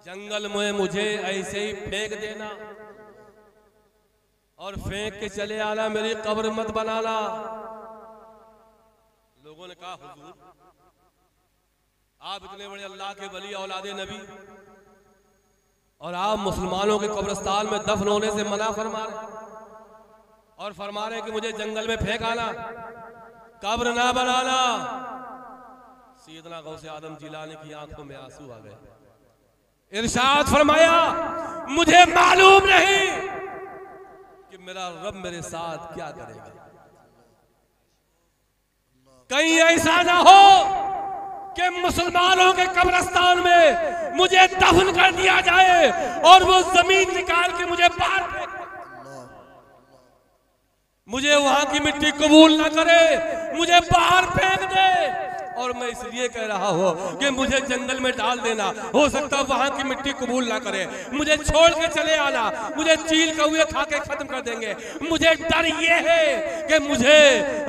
जंगल में मुझे ऐसे ही फेंक देना और फेंक के चले आना, मेरी कब्र मत बनाना। लोगों ने कहा, हुजूर, आप इतने बड़े अल्लाह के वली औलादे नबी और आप मुसलमानों के कब्रिस्तान में दफन होने से मना फरमा रहे और फरमा रहे कि मुझे जंगल में फेंक आना, कब्र ना बनाना। सैयदना गौसे आदम जिलानी की आंखों में आंसू आ गए। इरशाद फरमाया, मुझे मालूम नहीं कि मेरा रब मेरे साथ क्या करेगा। कहीं ऐसा ना हो कि मुसलमानों के कब्रिस्तान में मुझे दफन कर दिया जाए और वो जमीन निकाल के मुझे बाहर फेंक दे, मुझे वहां की मिट्टी कबूल ना करे, मुझे बाहर फेंक दे। और मैं इसलिए कह रहा हूं कि मुझे जंगल में डाल देना, हो सकता है वहां की मिट्टी कबूल ना करे, मुझे छोड़ के चले आना, मुझे चील कौवे खा के खत्म कर देंगे। मुझे डर ये है कि मुझे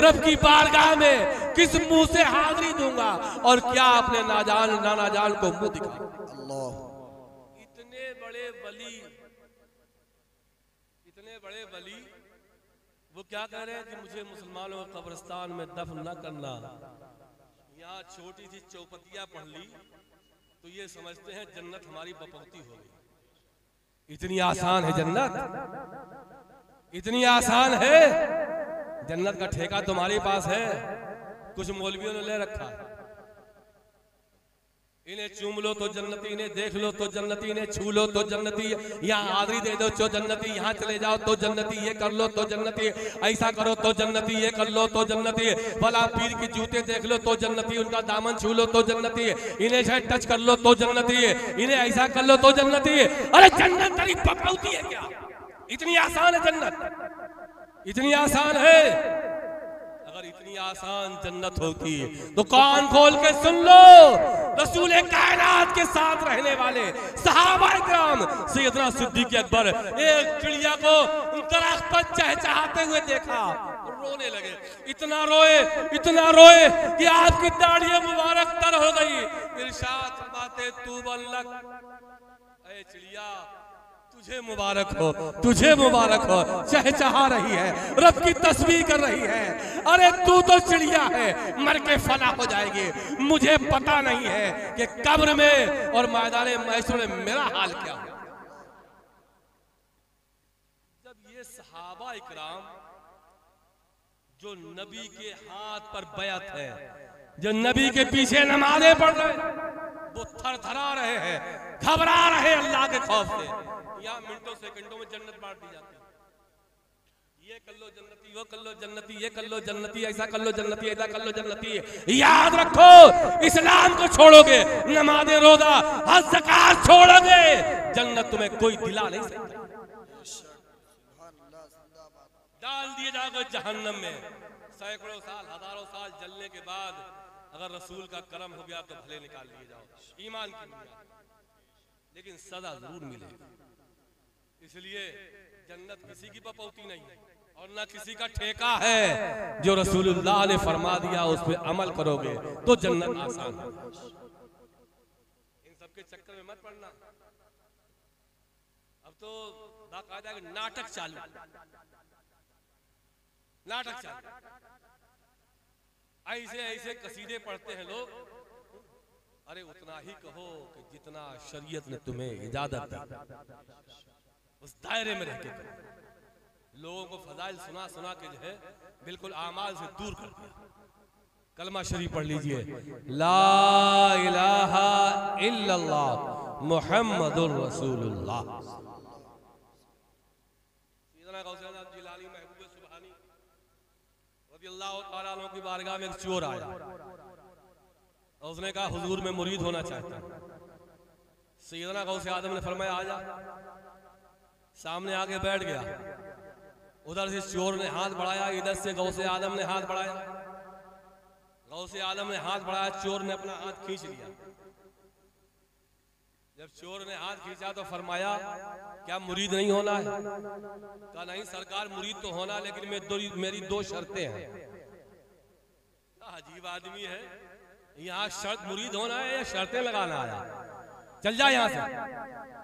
रब की बारगाह में किस मुंह से हाजिरी दूंगा और क्या अपने नाना जान को मुंह दिखाऊंगा। इतने बड़े वली वो क्या कह रहे हैं कि मुझे मुसलमानों के कब्रिस्तान में दफन न करना। यहाँ छोटी सी चौपतिया पढ़ ली तो ये समझते हैं जन्नत हमारी बपौती हो गई। इतनी आसान है जन्नत, इतनी आसान है जन्नत का ठेका तुम्हारे पास है, कुछ मौलवियों ने ले रखा है। इन्हें चूम लो तो जन्नती, इन्हें देख लो तो जन्नती, इन्हें छू लो तो जन्नती, यहाँ हाजिरी दे दो तो जन्नती, यहाँ चले जाओ तो जन्नती, ये कर लो तो जन्नती, ऐसा करो तो जन्नती, ये कर लो तो जन्नती, भला पीर के जूते देख लो तो जन्नती, उनका दामन छू लो तो जन्नती, इन्हें शायद टच कर लो तो जन्नती, इन्हें ऐसा कर लो तो जन्नती। अरे जन्नत तेरी पकड़ती है क्या? इतनी आसान है जन्नत, इतनी आसान है। अगर इतनी आसान जन्नत होती तो कान खोल के सुन लो, रसूल कायनात के साथ रहने वाले सहाबाए किराम, सैयदना सिद्दीक अकबर एक चिड़िया को दरख्त पर चहचहाते हुए देखा, रोने लगे। इतना रोए कि आपकी दाढ़ी मुबारक तर हो गई। इरशाद फरमाते तूबल लक, ऐ चिड़िया तुझे मुबारक हो, तुझे मुबारक हो, चहचहा रही है, रब की तस्बीह कर रही है। अरे तू तो चिड़िया है, मर के फना हो जाएगी। मुझे पता नहीं है कि कब्र में और मैदान महशर में मेरा हाल क्या हो। जब ये सहाबा इकराम जो नबी के हाथ पर बैत है, जो नबी के पीछे नमाज़ें पढ़ रहे, वो थरथरा रहे हैं, घबरा रहे अल्लाह के खौफ से। यहाँ मिनटों सेकंडों में जन्नत बांट दी जाती है। ये कर लो जन्नती, वो कर लो जन्नती, ये कर लो जन्नती, ऐसा कर लो जन्नती, ऐसा कर लो जन्नती। याद रखो, इस्लाम को छोड़ोगे, नमाज रोजा हज ज़कात छोड़ोगे, जन्नत तुम्हें कोई दिला नहीं सकता। डाल दिए जाओगे जहन्नम में, सैकड़ों साल हजारों साल जलने के बाद अगर रसूल का करम हो गया तो भले निकाल लिए जाओ ईमान की बुनियाद, लेकिन सदा जरूर मिलेगी। इसलिए जन्नत किसी की बपौती नहीं है और ना किसी का ठेका है। जो रसूलुल्लाह ने फरमा दिया उस पर अमल करोगे तो जन्नत आसान है। इन सबके चक्कर में मत पड़ना। अब तो बाकायदा नाटक चालू, नाटक चालू, ऐसे ऐसे कसीदे पढ़ते हैं लोग। अरे उतना ही कहो कि जितना शरीयत ने तुम्हें इजाजत दी, उस दायरे में रहकर लोगों को फजाइल सुना सुना के जो है बिल्कुल आमाल से दूर कर दिया। कलमा शरीफ पढ़ लीजिए, ला इलाहा इल्लल्लाह मुहम्मदुर रसूलुल्लाह। सैयदना गौसे आज़म जिलानी महबूब सुब्हानी रज़ियल्लाहु तआला अन्हु की बारगाह में एक चोर आया और उसने कहा हुजूर में मुरीद होना चाहता हूं। सैयदना गौसे आज़म ने फरमाया आजा। सामने आके बैठ गया। उधर से चोर ने हाथ बढ़ाया, इधर से गौसे आदम ने हाथ बढ़ाया। गौसे आदम ने हाथ बढ़ाया, चोर ने अपना हाथ खींच लिया। जब चोर ने हाथ खींचा तो फरमाया क्या मुरीद नहीं होना है? कहा नहीं सरकार, मुरीद तो होना, लेकिन मेरी दो शर्तें हैं। अजीब आदमी है, यहाँ शर्त मुरीद होना है या शर्तें लगाना आया? चल जा यहाँ से।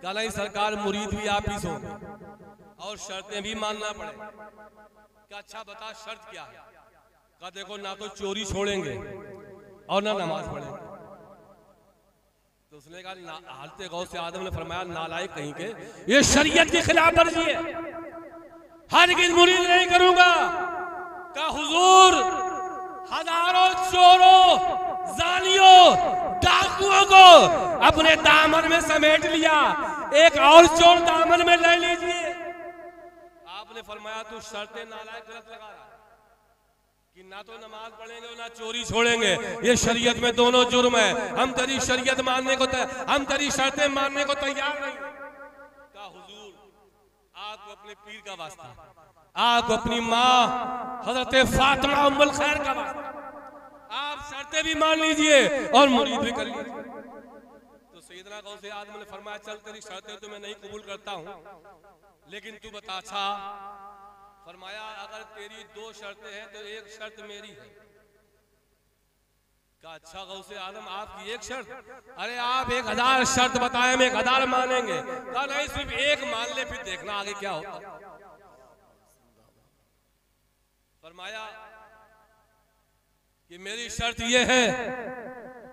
कहा नहीं सरकार, मुरीद भी आप ही से होंगे और शर्तें भी मानना पड़े। क्या अच्छा बता शर्त क्या है? कहा देखो ना तो चोरी छोड़ेंगे और ना नमाज पढ़ेंगे। तो उसने कहा हालते गौसे आदम ने फरमाया नालायक कहीं के, ये शरीयत की खिलाफ वर्जी है, हरगिज़ मुरीद नहीं करूंगा। कहा हुजूर हजारों चोरों, जानियों, डाकुओं को अपने दामन में समेट लिया, एक और चोर दामन में ले लीजिए। आपने फरमाया तू शर्तें नालायक गलत लगा रहा कि ना तो नमाज पढ़ेंगे और ना चोरी छोड़ेंगे। ये शरीयत में दोनों जुर्म है। हम तेरी शरीयत मानने को हम तेरी शर्तें मानने को तैयार नहीं। कहा हुजूर आपको अपने पीर का वास्ता, आपको अपनी माँ हजरत फातिमा उम्मुल खैर का वास्ता, आप शर्तें भी मान लीजिए और मुरीद भी कर लीजिए। तो सैयदना गौसे आदम ने फरमाया चल तेरी शर्तें तो मैं नहीं कबूल करता हूँ, लेकिन तू बता। अच्छा फरमाया अगर तेरी दो शर्तें हैं तो एक शर्त मेरी है। कहा अच्छा गौसे आदम आपकी एक शर्त? अरे आप 1000 शर्त बताएं, हम 1000 मानेंगे। कहा नहीं सिर्फ एक मान ले, फिर देखना आगे क्या होता। फरमाया कि मेरी शर्त यह है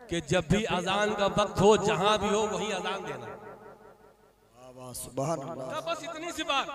कि जब भी अजान का वक्त हो, जहां भी हो, वहीं अजान देना। सुभान अल्लाह। बस इतनी सी बात,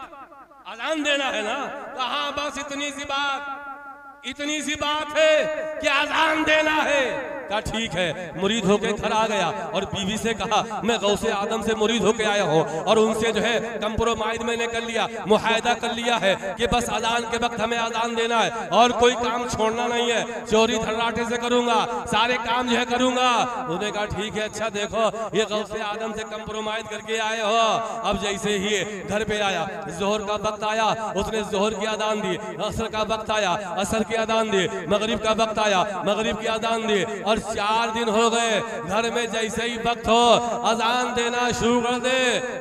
अजान देना है ना? कहा बस इतनी सी बात, इतनी सी बात है कि अजान देना है। कहा ठीक है। मुरीद होके घर आ गया और बीवी से कहा मैं गौसे आदम से मुरीद होके आया हूँ और उनसे जो है कंप्रोमाइज मैंने कर लिया, मुआहदा कर लिया है कि बस अजान के वक्त हमें अजान देना है और कोई काम छोड़ना नहीं है, चोरी धर्राटे से करूंगा, सारे काम जो है करूंगा। उन्होंने कहा ठीक है, अच्छा देखो ये गौसे आदम से कंप्रोमाइज करके आए हो। अब जैसे ही घर पे आया, जोहर का वक्त आया, उसने जोहर की अजान दी, असर का वक्त आया, असर की अजान दी, मगरिब का वक्त आया, मगरिब की अजान दी और 4 दिन हो गए। घर में जैसे ही वक्त हो अजान देना शुरू कर दे।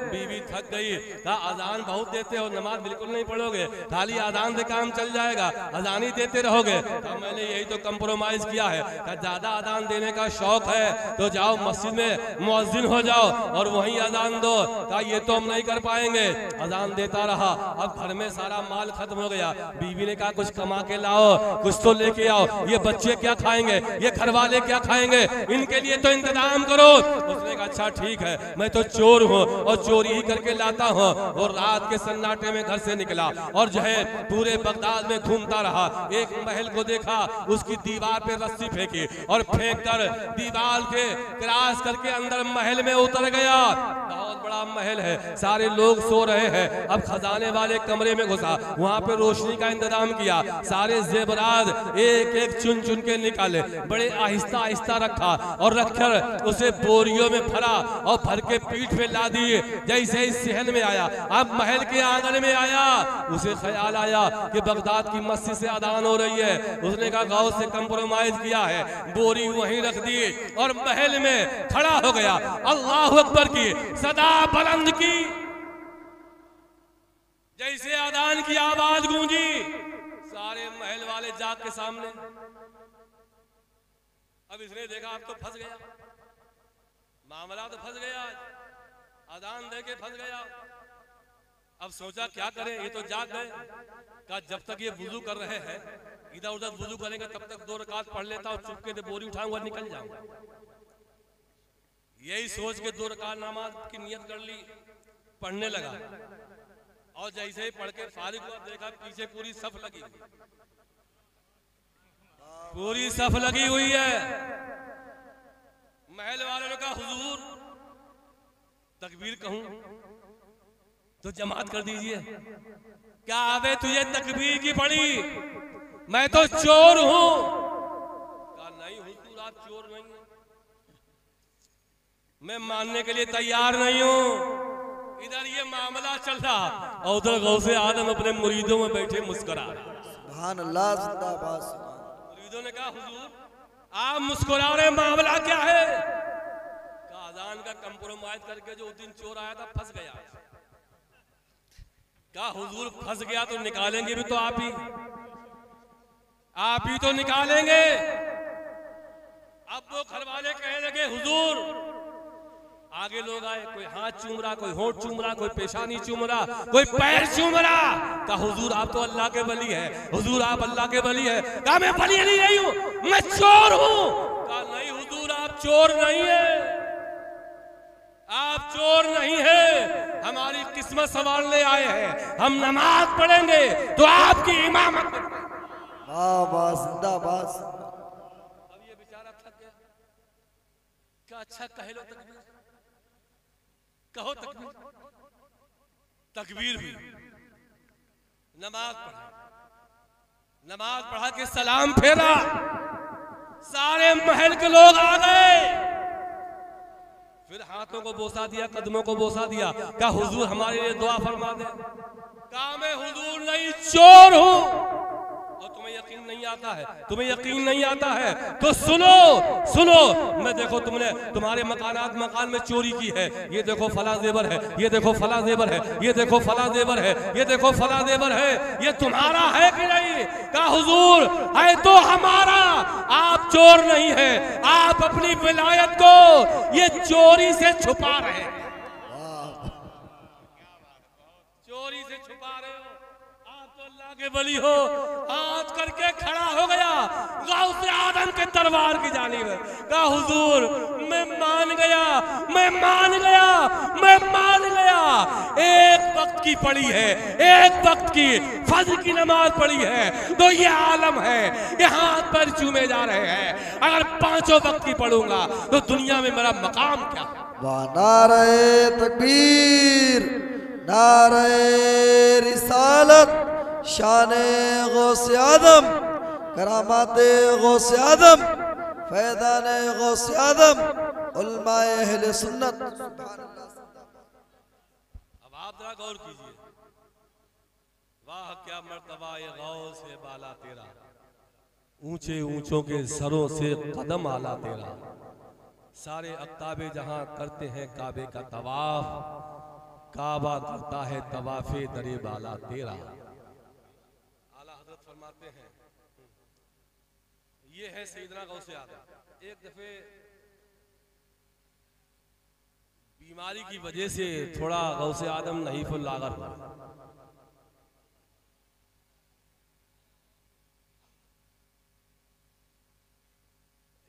बीवी थक गई, कहा अजान बहुत देते हो, नमाज बिल्कुल नहीं पढ़ोगे, खाली अजान से काम चल जाएगा, अजान ही देते रहोगे। कहा मैंने यही तो कंप्रोमाइज किया है। कहा ज्यादा अजान देने का शौक है तो जाओ मस्जिद में मुअज्जिन हो जाओ और वहीं अजान दो। कहा ये तो हम नहीं कर पाएंगे। अजान देता रहा। अब घर में सारा माल खत्म हो गया। बीवी ने कहा कुछ कमा के लाओ, कुछ तो लेके आओ, ये बच्चे क्या खाएंगे, ये घर वाले क्या खाएंगे, इनके लिए तो इंतजाम करो। उसने कहा अच्छा ठीक है, मैं तो चोर हूँ और चोरी ही करके लाता हूँ। और रात के सन्नाटे में घर से निकला और जो है पूरे बगदाद में घूमता रहा। एक महल को देखा, उसकी दीवार पे रस्सी फेंकी और फेंक कर दीवार के क्रॉस करके अंदर महल में उतर गया। बहुत बड़ा महल है, सारे लोग सो रहे हैं। अब खजाने वाले कमरे में घुसा, वहां पे रोशनी का इंतजाम किया, सारे जेवरात एक एक चुन चुन के निकाले, बड़े आहिस्ता आहिस्ता रखा और रखकर उसे बोरियों में भरा और भर के पीठ पे ला दिए। जैसे ही सहन में आया, अब महल के आंगन में आया, उसे ख्याल आया कि बगदाद की मस्जिद से अजान हो रही है। उसने कहा गौ से कंप्रोमाइज किया है, बोरी वहीं रख दी और महल में खड़ा हो गया। अल्लाह अकबर की सदा बुलंद की। जैसे अजान की आवाज गूंजी, सारे महल वाले जाग के सामने। अब इसने देखा अब तो फंस गया, मामला तो फंस गया, अजान दे के फंस गया। अब सोचा क्या करें, ये तो जाग गए। कहा जब तक ये वुजू कर रहे हैं, इधर उधर वुजू करेंगे, तब तक 2 रकात पढ़ लेता हूँ, चुपके से बोरी उठाऊंगा निकल जाऊंगा। यही सोच के 2 रकात नमाज की नियत कर ली, पढ़ने लगा और जैसे ही पढ़ के फारिग हुआ, देखा पीछे पूरी सफ लगी, पूरी सफ लगी हुई है। महल वालों ने कहा हुजूर तकबीर कहूं तो जमात कर दीजिए। क्या आवे तुझे तकबीर की पड़ी, मैं तो चोर हूं। कहा नहीं हुजूर आप चोर नहीं हैं, मैं मानने के लिए तैयार नहीं हूं। इधर ये मामला चल रहा और उधर गौसे आदम अपने मुरीदों में बैठे मुस्कुरा रहे। सुभान अल्लाह, जिंदाबाद। मुरीदों ने कहा हुजूर आप मुस्कुरा रहे, मामला क्या है? कहा अजान का कंप्रोमाइज करके जो उस दिन चोर आया था फंस गया। कहा हुजूर फंस गया तो निकालेंगे भी तो आप ही तो निकालेंगे। अब वो घर वाले कहने लगे हुजूर, आगे लोग आए, कोई हाथ चूम रहा, कोई होंठ चूम रहा, कोई पेशानी चूम रहा, कोई पैर चूम रहा। कहा हुजूर आप तो अल्लाह के वली है, हुजूर आप अल्लाह के वली है। कहा मैं वली नहीं हूं, मैं चोर हूं। कहा नहीं हुजूर आप चोर नहीं है, आप चोर नहीं है, हमारी किस्मत संभालने आए हैं, हम नमाज पढ़ेंगे तो आपकी इमामत। वाह वाह, जिंदाबाद। अब ये बेचारा थक गया। क्या अच्छा कह लो तकबीर, कहो तकबीर। तकबीर भी नमाज पढ़ा, नमाज पढ़ा के सलाम फेरा, सारे महल के लोग आ गए। फिर हाथों को बोसा दिया, कदमों को बोसा दिया। क्या हुजूर हमारे लिए दुआ फरमा दे। कहा मैं हुजूर नहीं चोर हूं। और तुम्हें यकीन नहीं आता है, तुम्हें यकीन नहीं आता है तो सुनो सुनो। मैं देखो तुमने तुम्हारे मकान में चोरी की है, ये देखो फला जेवर है, ये देखो फला जेवर है, ये देखो फला जेवर है, ये देखो फला जेवर है, ये तुम्हारा है कि नहीं? कहा हुजूर है तो हमारा, आप चोर नहीं है, आप अपनी विलायत को ये चोरी से छुपा रहे हैं, चोरी से छुपा रहे हो, के बली हो। हाथ करके खड़ा हो गया गौसे आदम के दरबार की जानिब। कहा हुजूर मैं मान गया, मैं मान गया, मैं मान गया। एक वक्त की पड़ी है, एक वक्त की, फज्र की नमाज पढ़ी है तो ये आलम है, ये हाथ पर चूमे जा रहे हैं। अगर 5 वक्त की पढ़ूंगा तो दुनिया में मेरा मकाम क्या है? वाह नारे तकबीर, नारे रिसालत, शाने गौसे आदम, करामाते गौसे आदम, फैदाने गौसे आदम, उलमाए अहले सुन्नत। अब आप जरा गौर कीजिए, वाह क्या मर्तबा ये गौस से बाला तेरा, ऊंचे ऊंचों के सरों से कदम आला तेरा, सारे अक्ताबे जहां करते हैं काबे का तवाफ, काबा करता है तवाफे दरे बाला तेरा। आला हजरत फरमाते हैं, ये है सैयदना गौसे आदम। एक दफे बीमारी की वजह से थोड़ा गौसे आदम नहीफुल लागर हुआ।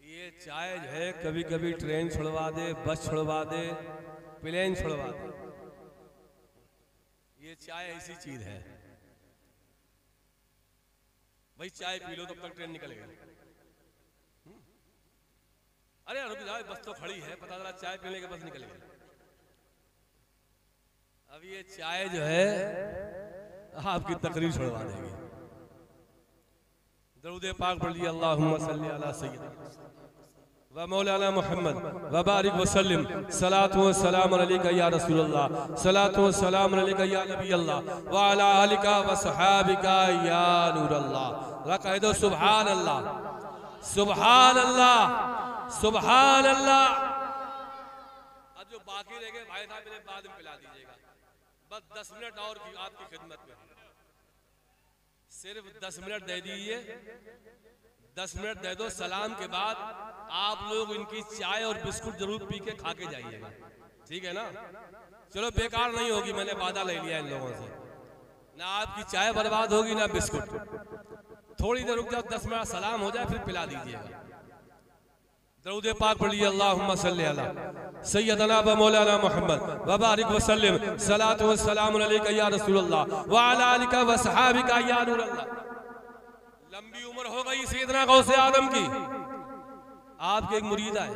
ये चाय जो है कभी कभी ट्रेन छुड़वा दे, बस छुड़वा दे, प्लेन छुड़वा दे। ये चाय ऐसी चीज है, भाई चाय पी लो तब तक ट्रेन निकल गई। अरे रुक जाओ, बस तो खड़ी है, पता चला चाय पीने के बस निकल गई। अब ये चाय जो है आपकी तकरीर छुड़वा देगी। दरूद पाक पढ़ लिया, अल्लाहुम्मा सल्ली अला सय्यिदना व मौलाना मुहम्मद व बारिक वसल्लिम, सलातु व सलाम अलैका या रसूलल्लाह, सलातु व सलाम अलैका या नबी अल्लाह, व अला आलिका व सहाबिका या नूरल्लाह। ज़रा कह दो सुभान अल्लाह, सुभान अल्लाह, सुभान अल्लाह। अब जो बाकी रह गए भाई साहब मेरे बाद में पिला दीजिएगा, बस 10 मिनट और की आपकी खिदमत में, सिर्फ 10 मिनट दे दीजिए, 10 मिनट दे दो। सलाम के बाद आप लोग इनकी चाय और बिस्कुट जरूर पी के खा के जाइएगा, ठीक है ना? चलो बेकार नहीं होगी, मैंने वादा ले लिया इन लोगों से, ना आपकी चाय बर्बाद होगी ना बिस्कुट। थोड़ी देर रुक जाओ, 10 मिनट सलाम हो जाए फिर पिला दीजिएगा। दरूद पाक पढ़िए, अल्लाहुम्मा सल्ली अला सय्यदना व मौलाना मुहम्मद व बारिक वसल्लिम, सलातु व सलाम अलैका या रसूलल्लाह व अला आलिका व सहाबिका या नूरल्लाह। लंबी उम्र हो गई सैयदना गौसे आदम की। आपके एक मुरीद आए,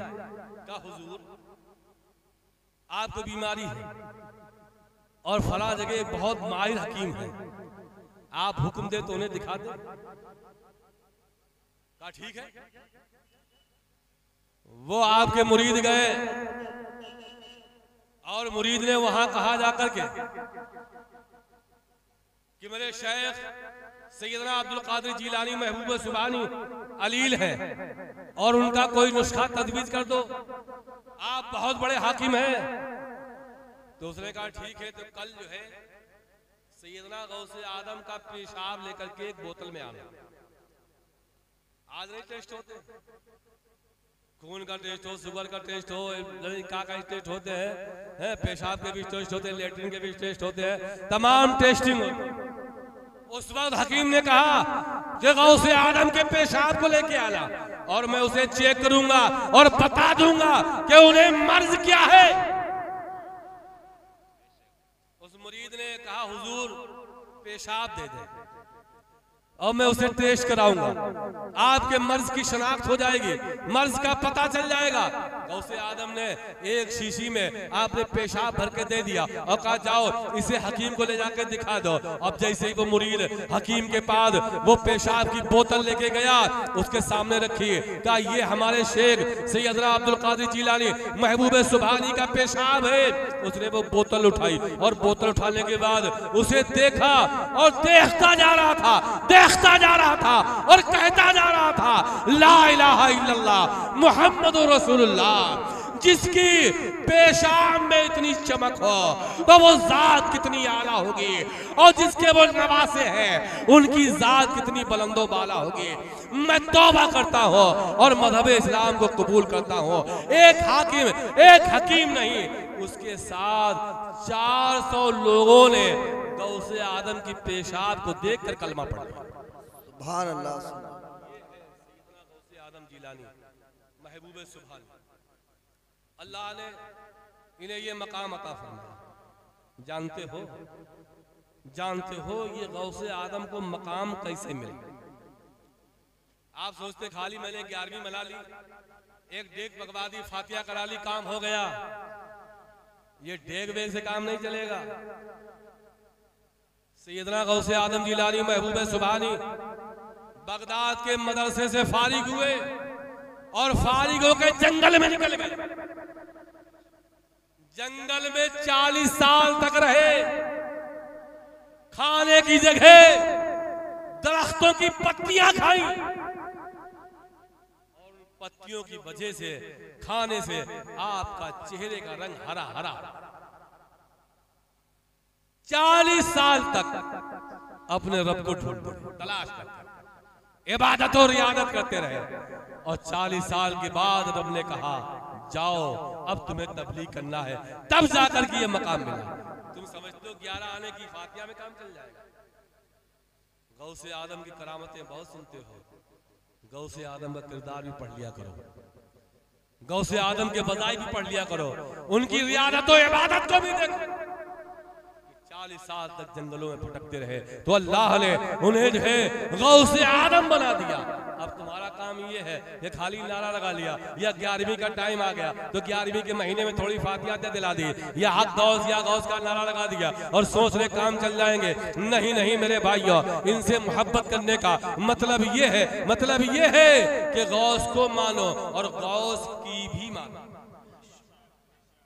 कहा हुजूर आपको बीमारी है और फला जगह बहुत माहिर हकीम है, आप हुक्म दे तो उन्हें दिखा दे। कहा ठीक है। वो आपके मुरीद गए और मुरीद ने वहां कहा जाकर के कि मेरे शेख सैयदना अब्दुल कादिर जीलानी महबूब सुभानी अलील है और उनका कोई नुस्खा तजवीज कर दो, आप बहुत बड़े हाकिम हैं। तो उसने कहा ठीक है, तो कल जो है सैयदना गौसे आदम का पेशाब लेकर के एक बोतल में आना। आज नहीं टेस्ट होते, खून का टेस्ट हो, शुगर का टेस्ट हो, का टेस्ट होते हैं, पेशाब के भी टेस्ट होते हैं, लेटरिन के भी टेस्ट होते हैं, तमाम टेस्टिंग होती है। उस वक्त हकीम ने कहा कि गौसे आदम के पेशाब को लेके आना और मैं उसे चेक करूंगा और बता दूंगा कि उन्हें मर्ज क्या है। उस मुरीद ने कहा हुजूर पेशाब दे दे और मैं उसे टेस्ट कराऊंगा, आपके मर्ज की शनाख्त हो जाएगी, मर्ज का पता चल जाएगा। गौसे आदम ने एक शीशी में आपने पेशाब भर के दे दिया और कहा जाओ इसे हकीम को ले जाकर दिखा दो। अब जैसे ही वो मुरीद हकीम के पास वो पेशाब की बोतल लेके गया, उसके सामने रखी, कहा ये हमारे शेख सैयदना अब्दुल कादिर जीलानी महबूब सुभानी का पेशाब है। उसने वो बोतल उठाई और बोतल उठाने के बाद उसे देखा और देखता जा रहा था, देखता जा रहा था और कहता जा रहा था ला इलाहा इल्लल्लाह मुहम्मदुर रसूलुल्लाह। जिसकी पेशाब में इतनी चमक हो तो वो जात कितनी आला होगी, और जिसके वो नवासे हैं उनकी जात कितनी बुलंदो बाला होगी। मैं तौबा करता हूँ और मजहब इस्लाम को कबूल करता हूँ। एक हाकिम, एक हकीम नहीं, उसके साथ 400 लोगों ने गौसे आदम की पेशाब को देखकर कलमा पढ़ा। सुभान अल्लाह। गौसे आदम जीलानी महबूब सुभान, अल्लाह ने इन्हें ये मकाम अता फरमाया। जानते हो जानते हो ये गौसे आदम को मकाम कैसे मिला? आप सोचते खाली मैंने 11वीं मना ली, एक डेग पकवा दी, फातिहा करा ली, काम हो गया। ये डेग वेग से काम नहीं चलेगा। सैयदना गौसे आदम जिलानी महबूब सुभानी बगदाद के मदरसे से फारिग हुए और फारिग होकर जंगल में निकल गए। जंगल में 40 साल तक रहे। खाने की जगह दरख्तों की पत्तियां खाई और उन पत्तियों की वजह से, खाने से आपका चेहरे का रंग हरा हरा। 40 साल तक अपने रब को ढूंढते तलाश करते, इबादत और रियादत करते रहे। और 40 साल के बाद रब ने कहा जाओ अब तुम्हें तबलीग करना है, तब जाकर के ये मकाम मिला। तुम समझते हो 11 आने की फातिहा में काम चल जाएगा? गौसे आदम की करामतें बहुत सुनते हो। गौसे आदम का किरदार भी पढ़ लिया करो, गौसे आदम के बजाय भी पढ़ लिया करो, उनकी रियादत और इबादत को भी देखो। 40 साल तक जंगलों में भटकते रहे तो अल्लाह ने उन्हें जो है गौसे आदम बना दिया। अब तुम्हारा काम ये है, ये खाली नारा लगा लिया, या 11वीं का टाइम आ गया तो 11वीं के महीने में थोड़ी फातिहा दिला दी, या हक गौस या गौस का नारा लगा दिया और सोच रहे काम चल जाएंगे। नहीं नहीं मेरे भाइयों, इनसे मोहब्बत करने का मतलब ये है कि गौस को मानो और गौस की भी मानो,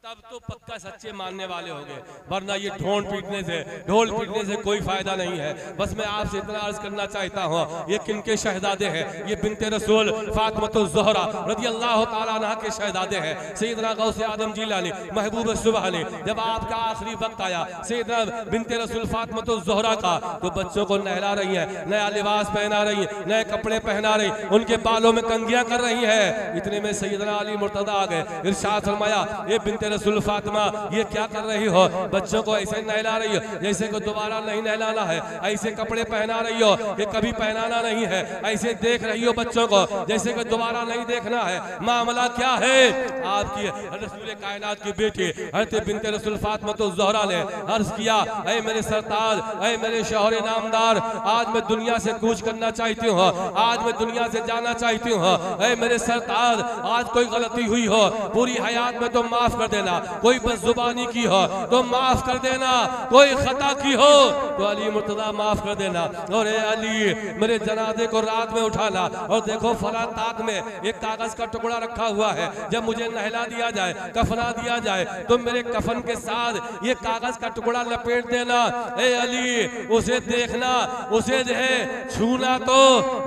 तब तो पक्का सच्चे मानने वाले होंगे। वरना ये ढोल पीटने से कोई फायदा नहीं है। बस मैं आपसे इतना अर्ज करना चाहता हूँ, ये किनके शहजादे हैं? ये बिनते रसूल फातिमा ज़हरा रज़ी अल्लाह तआला अन्हा के शहजादे हैं। सैयदना गौसे आदम जिलानी महबूब सुभानी जब आपका आखिरी वक्त आया सैयदना बिनते रसूल फातिमा ज़हरा का, तो बच्चों को नहला रही है, नया लिबास पहना रही है, नए कपड़े पहना रही, उनके बालों में कंघियां कर रही है। इतने में सैयदना अली मुर्तदा आ गए, इरशाद फरमाया ये बिनते रसूल फातिमा ये क्या कर रही हो? बच्चों को ऐसे नहला रही हो जैसे को दोबारा नहीं नहलाना है, ऐसे कपड़े पहना रही हो ये कभी पहनाना नहीं है, ऐसे देख रही हो बच्चों को जैसे कि दोबारा नहीं देखना है। मामला क्या है? आपकी रसूल कायनात की बेटी हज़रत बिनते रसूल फातिमा ज़हरा ने अर्ज किया, ऐ मेरे सरताज, ऐ मेरे शौहरे नामदार, आज मैं दुनिया से कूच करना चाहती हूँ, आज मैं दुनिया से जाना चाहती हूँ। ऐ मेरे सरताज, आज कोई गलती हुई हो पूरी हयात में तो माफ कर देना, कोई बदजुबानी की हो तो माफ कर देना, कोई खता की हो तो अली मुर्तजा माफ कर देना। और अली मेरे जनाजे को रात में उठाना और देखो फला ताक में एक कागज का टुकड़ा रखा हुआ है, जब मुझे नहला दिया जाए, कफना दिया जाए तो मेरे कफन के साथ ये कागज का टुकड़ा लपेट देना। ए अली उसे देखना, उसे जो है छूना तो,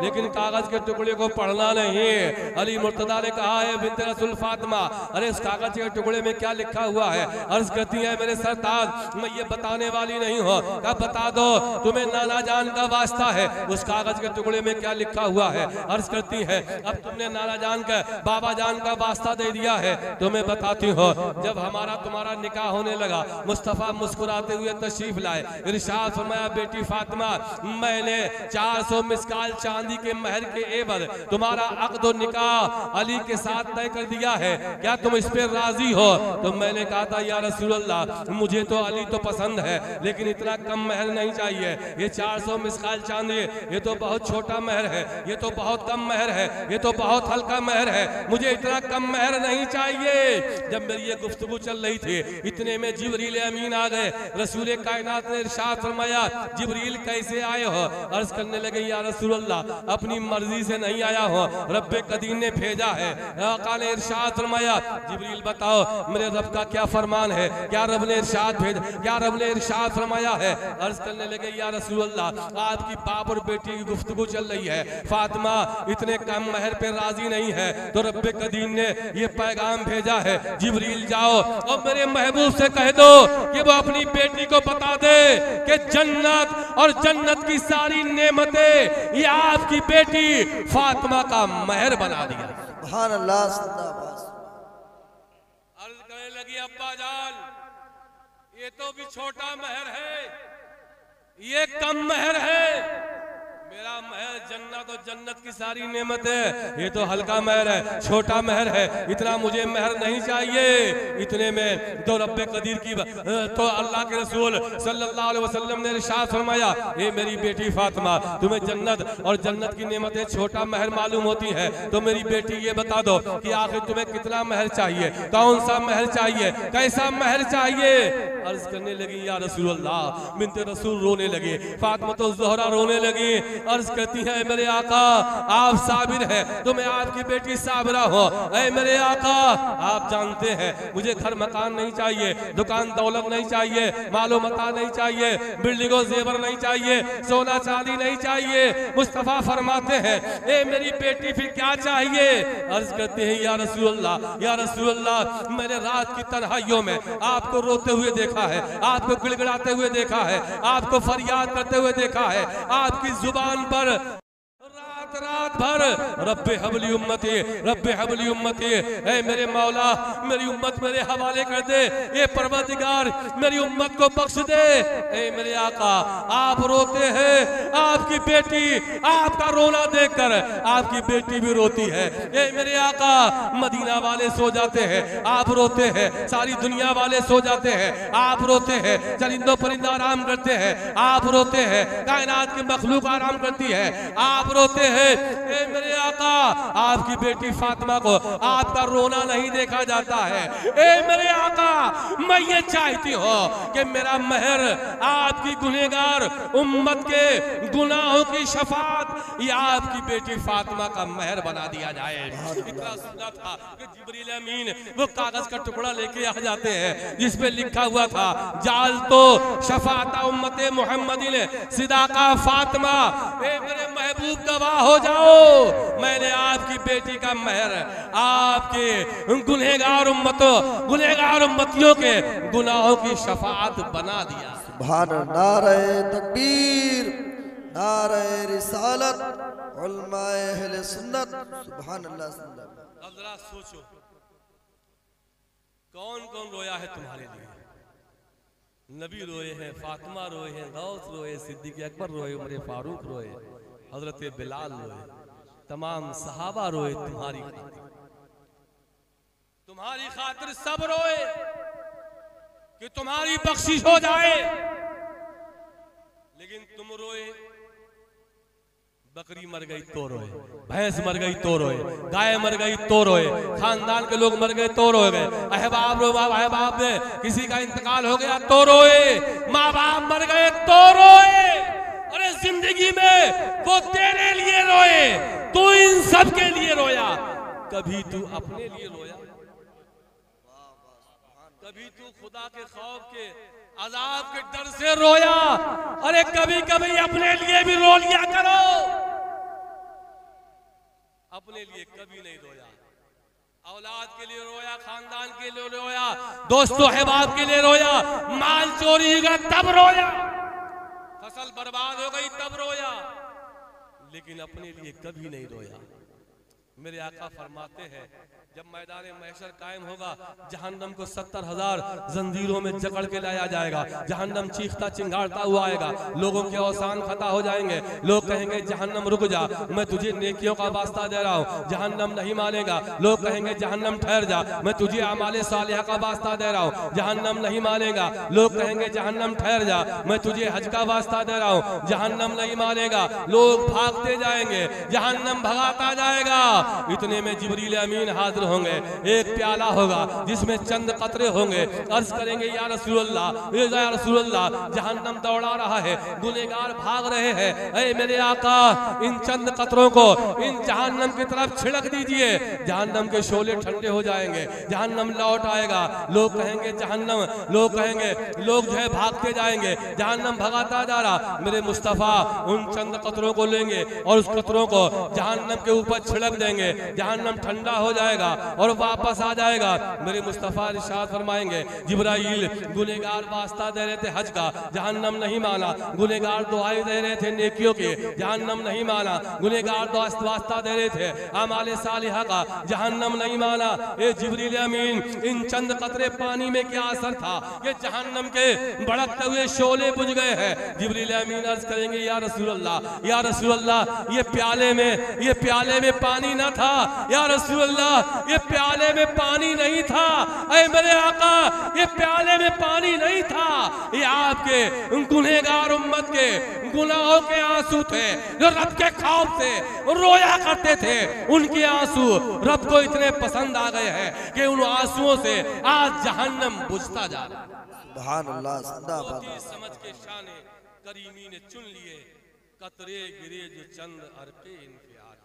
लेकिन कागज के टुकड़े को पढ़ना नहीं। अली मुर्तजा ने कहा है बिनते रसूल फातिमा, अरे इस कागज के टुकड़े में क्या लिखा हुआ है? अर्ज करती है मेरे सरताज मैं ये बताने वाली नहीं हूँ, क्या बता दो तुम्हें नाना जान का वास्ता है, उस कागज के टुकड़े में क्या लिखा हुआ है? अर्ज करती है अब तुमने नाना जान का बाबा जान का वास्ता दे दिया है तो मैं बताती हूँ, जब हमारा तुम्हारा निकाह होने लगा मुस्तफा मुस्कुराते हुए तशरीफ लाए, इरशाद फरमाया बेटी फातिमा मैंने 400 मिस्काल चांदी के महर के एवज तुम्हारा अक़्द व निकाह अली के साथ तय कर दिया है, क्या तुम इस पे राजी हो? तो मैंने कहा था या रसूल अल्लाह मुझे तो अली तो पसंद है लेकिन इतना कम महर नहीं चाहिए, ये 400 मिस्काल चांदी ये तो बहुत छोटा महर है, ये तो बहुत कम महर है, ये तो बहुत हल्का महर है, मुझे इतना कम महर नहीं चाहिए। जब मेरी ये गुफ्तगू चल रही थी इतने में जिब्रील अमीन आ गए, रसूल कायनात ने इरशाद फरमाया जिब्रील कैसे आए हो? अर्ज करने लगे या रसूल अल्लाह अपनी मर्जी से नहीं आया हो, रब्बे कदीर ने भेजा है। आका ने इरशाद फरमाया जिब्रील बताओ मेरे रब का क्या फरमान है, क्या रब ने इरशाद भेजा, क्या रब ने इरशाद फरमाया है? अर्ज करने लगे या रसूल अल्लाह आपकी बाप और बेटी की गुफ्तगू चल रही है, फातिमा इतने कम महर पे राजी नहीं है तो रब्बे कदीर ने ये पैगाम भेजा है जिब्रील जाओ और मेरे महबूब से कह दो कि वो अपनी बेटी को बता दे कि जन्नत और जन्नत की सारी नेमतें ये आपकी बेटी फातिमा का महर बना दिया। सुभान अल्लाह जिंदाबाद। अर्ज करने लगी अब्बा जान ये तो भी छोटा महर है, ये कम महर है, मेरा महर जन्नत तो जन्नत की सारी नेमत है, ये तो हल्का महर है, छोटा महर है, इतना मुझे महर नहीं चाहिए। इतने में तो रब्बे कदीर की तो अल्लाह के रसूल सल्लल्लाहु अलैहि वसल्लम ने इरशाद फरमाया, ए मेरी बेटी फातिमा, तुम्हें जन्नत और जन्नत की नेमतें छोटा महर मालूम होती है, तो मेरी बेटी ये बता दो कि आखिर तुम्हें कितना महर चाहिए, कौन सा महर चाहिए, कैसा महर चाहिए। अर्ज करने लगी या रसूल अल्लाह, बिन्ते रसूल रोने लगे, फातिमा तो ज़ोहरा रोने लगी। अर्ज करती है मेरे आका आप साबिर है, तो मैं आपकी बेटी साबिरा हो। ऐ मेरे आका आप जानते हैं मुझे घर मकान नहीं चाहिए, दुकान दौलत नहीं चाहिए, मालो मता नहीं चाहिए, बिल्डिंगों जेवर नहीं चाहिए, सोना चांदी नहीं चाहिए। मुस्तफा फरमाते हैं ए मेरी बेटी फिर क्या चाहिए। अर्ज करते हैं या रसूल अल्लाह, या रसूल अल्लाह, मैंने रात की तन्हाइयों में आपको रोते हुए देखा है, आपको गिड़गिड़ाते हुए देखा है, आपको फरियाद करते हुए देखा है, आपकी जुबान पर रात भर रब्बे हबली उम्मती, रब्बे हबली उम्मती, ऐ मेरे मौला मेरी उम्मत मेरे हवाले कर दे, ये परवरदिगार मेरी उम्मत को बख्श दे। ऐ मेरे आका आप रोते हैं, आपकी बेटी आपका रोना देखकर आपकी बेटी भी रोती है। ऐ मेरे आका मदीना वाले सो जाते हैं, आप रोते हैं, सारी दुनिया वाले सो जाते हैं, आप रोते हैं, चरिंदों परिंदा आराम करते हैं, आप रोते हैं, कायनात की मखलूक आराम करती है, आप रोते हैं। ए मेरे आका आपकी बेटी फातिमा को आपका रोना नहीं देखा जाता है। ए मेरे आका मैं ये चाहती हूँ कि मेरा महर आपकी गुनहगार उम्मत के गुनाहों की शफात या आपकी बेटी फातिमा का महर बना दिया जाए। इतना सुना था कि जिब्रील अमीन वो कागज का टुकड़ा लेके आ जाते हैं जिसपे लिखा हुआ था जाल तो शफाता उम्मते मुहम्मदी ने सिदाका फातिमा। ए मेरे महबूब गवाह हो जाओ, मैंने आपकी बेटी का महर आपके गुनहगार उम्मतों गुनहगार उम्मतियों के गुनाहों की शफाअत बना दिया। सुभान नारे तकबीर, नारे रिसालत, उलमाए अहले सुन्नत, सुभान अल्लाह। अब जरा सोचो कौन कौन रोया है तुम्हारे लिए। नबी रोए हैं, फातिमा रोए हैं, गौस रोए, सिद्दीक अकबर रोए, उमर फारूक रोए, हजरत बिलाल रोए, तमाम सहाबा रोए तुम्हारी खातिर, तुम्हारी खातिर सब रोए कि तुम्हारी बख्शिश हो जाए। लेकिन तुम रोए, बकरी मर गई तो रोए, भैंस मर गई तो रोए, गाय मर गई तो रोए, खानदान के लोग मर गए तो रोए, अहबाब में किसी का इंतकाल हो गया तो रोए, माँ बाप मर गए तो रोए। अरे जिंदगी में वो तेरे लिए रोए, तू इन सब के लिए रोया, कभी तू अपने लिए रोया, कभी तू खुदा के खौफ के अजाब के डर से रोया। अरे कभी कभी अपने लिए भी रो लिया करो, अपने लिए कभी नहीं रोया। औलाद के लिए रोया, खानदान के लिए रोया, दोस्तों अहबाब के लिए रोया, माल चोरी हुआ तब रोया, फसल बर्बाद हो गई तब रोया, लेकिन अपने लिए कभी नहीं रोया। मेरे आका फरमाते हैं जब मैदान महशर कायम होगा, जहन्नम को 70,000 जंजीरों में जकड़ के लाया जाएगा, जहन्नम चीखता चिंगाड़ता हुआ आएगा, लोगों के औसान खता हो जाएंगे, लोग कहेंगे जहन्नम रुक जा, मैं तुझे नेकियों का वास्ता दे रहा हूँ, जहन्नम नहीं मानेगा, लोग कहेंगे जहन्नम ठहर जा, मैं तुझे आमाले सालिहा का वास्ता दे रहा हूँ, जहन्नम नहीं मानेगा, लोग कहेंगे जहन्नम ठहर जा, मैं तुझे हज का वास्ता दे रहा हूँ, जहन्नम नहीं मानेगा, लोग भागते जाएंगे, जहन्नम भगाता जाएगा। इतने में जिब्रील अमीन हाजिर होंगे, एक प्याला होगा जिसमें चंद कतरे होंगे, अर्ज करेंगे या रसूल अल्लाह, या रसूल अल्लाह, जहन्नम दौड़ा रहा है, गुनहगार भाग रहे हैं, ऐ मेरे आका इन चंद कतरों को इन जहन्नम की तरफ छिड़क दीजिए, जहन्नम के शोले ठंडे हो जाएंगे, जहन्नम लौट आएगा, लोग कहेंगे जहन्नम, लोग कहेंगे, लोग जो है भागते जाएंगे, जहन्नम भगाता जा रहा। मेरे मुस्तफ़ा उन चंद कतरों को लेंगे और उस कतरों को जहन्नम के ऊपर छिड़क देंगे, करेंगे जहन्नम ठंडा हो जाएगा और वापस आ जाएगा। मेरे मुस्तफ़ा इरशाद फरमाएंगे जिब्राइल गुनहगार वास्ता दे रहे थे हज का, जहन्नम नहीं माना। गुनहगार दुआएं दे रहे थे नेकियों के, जहन्नम नहीं माना। गुनहगार वास्ता दे रहे थे आमाले सालिहा का, जहन्नम नहीं माना। ए जिब्रील अमीन, इन चंद कतरे पानी में क्या असर था कि जहन्नम के भड़कते हुए शोले बुझ गए हैं। जिब्रील अमीन अर्ज करेंगे या रसूल अल्लाह, या रसूल अल्लाह, ये प्याले में पानी ना था। या रसूल अल्लाह, ये प्याले में पानी नहीं था। ऐ मेरे आका, ये प्याले में पानी नहीं था, ये आपके गुनहगार उम्मत के गुनाहों के आंसू थे जो रब के खौफ से रोया करते थे। उनके आंसू रब को इतने पसंद आ गए हैं कि उन आंसुओं से आज जहन्नम बुझता जा रहा है। सुभान अल्लाह, जिंदाबाद। समझ के शाने करीमी ने चुन लिए कतरे गिरे जो चंद अरके इनफियार।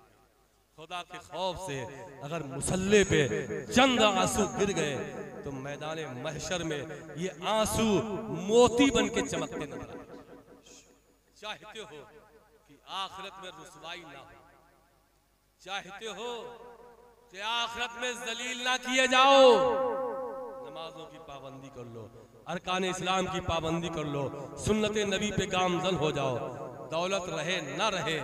खुदा के खौफ से अगर मुसल्ले पे चंद आंसू गिर गए तो मैदान महशर में ये आंसू मोती बन के चमकते नजर आए। चाहते हो कि आखिरत में रुसवाई ना हो, चाहते हो कि आखिरत में जलील ना किए जाओ, नमाजों की पाबंदी कर लो, अरकान इस्लाम की पाबंदी कर लो, सुन्नत नबी पे गामजन हो जाओ। दौलत रहे ना रहे,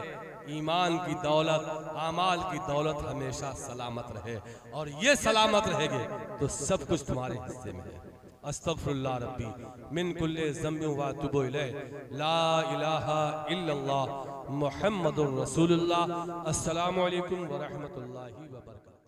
ईमान की दौलत, आमाल की दौलत हमेशा सलामत रहे, और ये सलामत रहेगी तो सब कुछ तुम्हारे हिस्से में है। अस्तगफिरुल्लाह रब्बी मिन कुल्ले ज़म्बिन व अतूबु इलैह, ला इलाहा इल्लल्लाह मुहम्मदुर रसूलुल्लाह। अस्सलामु अलैकुम व रहमतुल्लाहि व बरकातहू।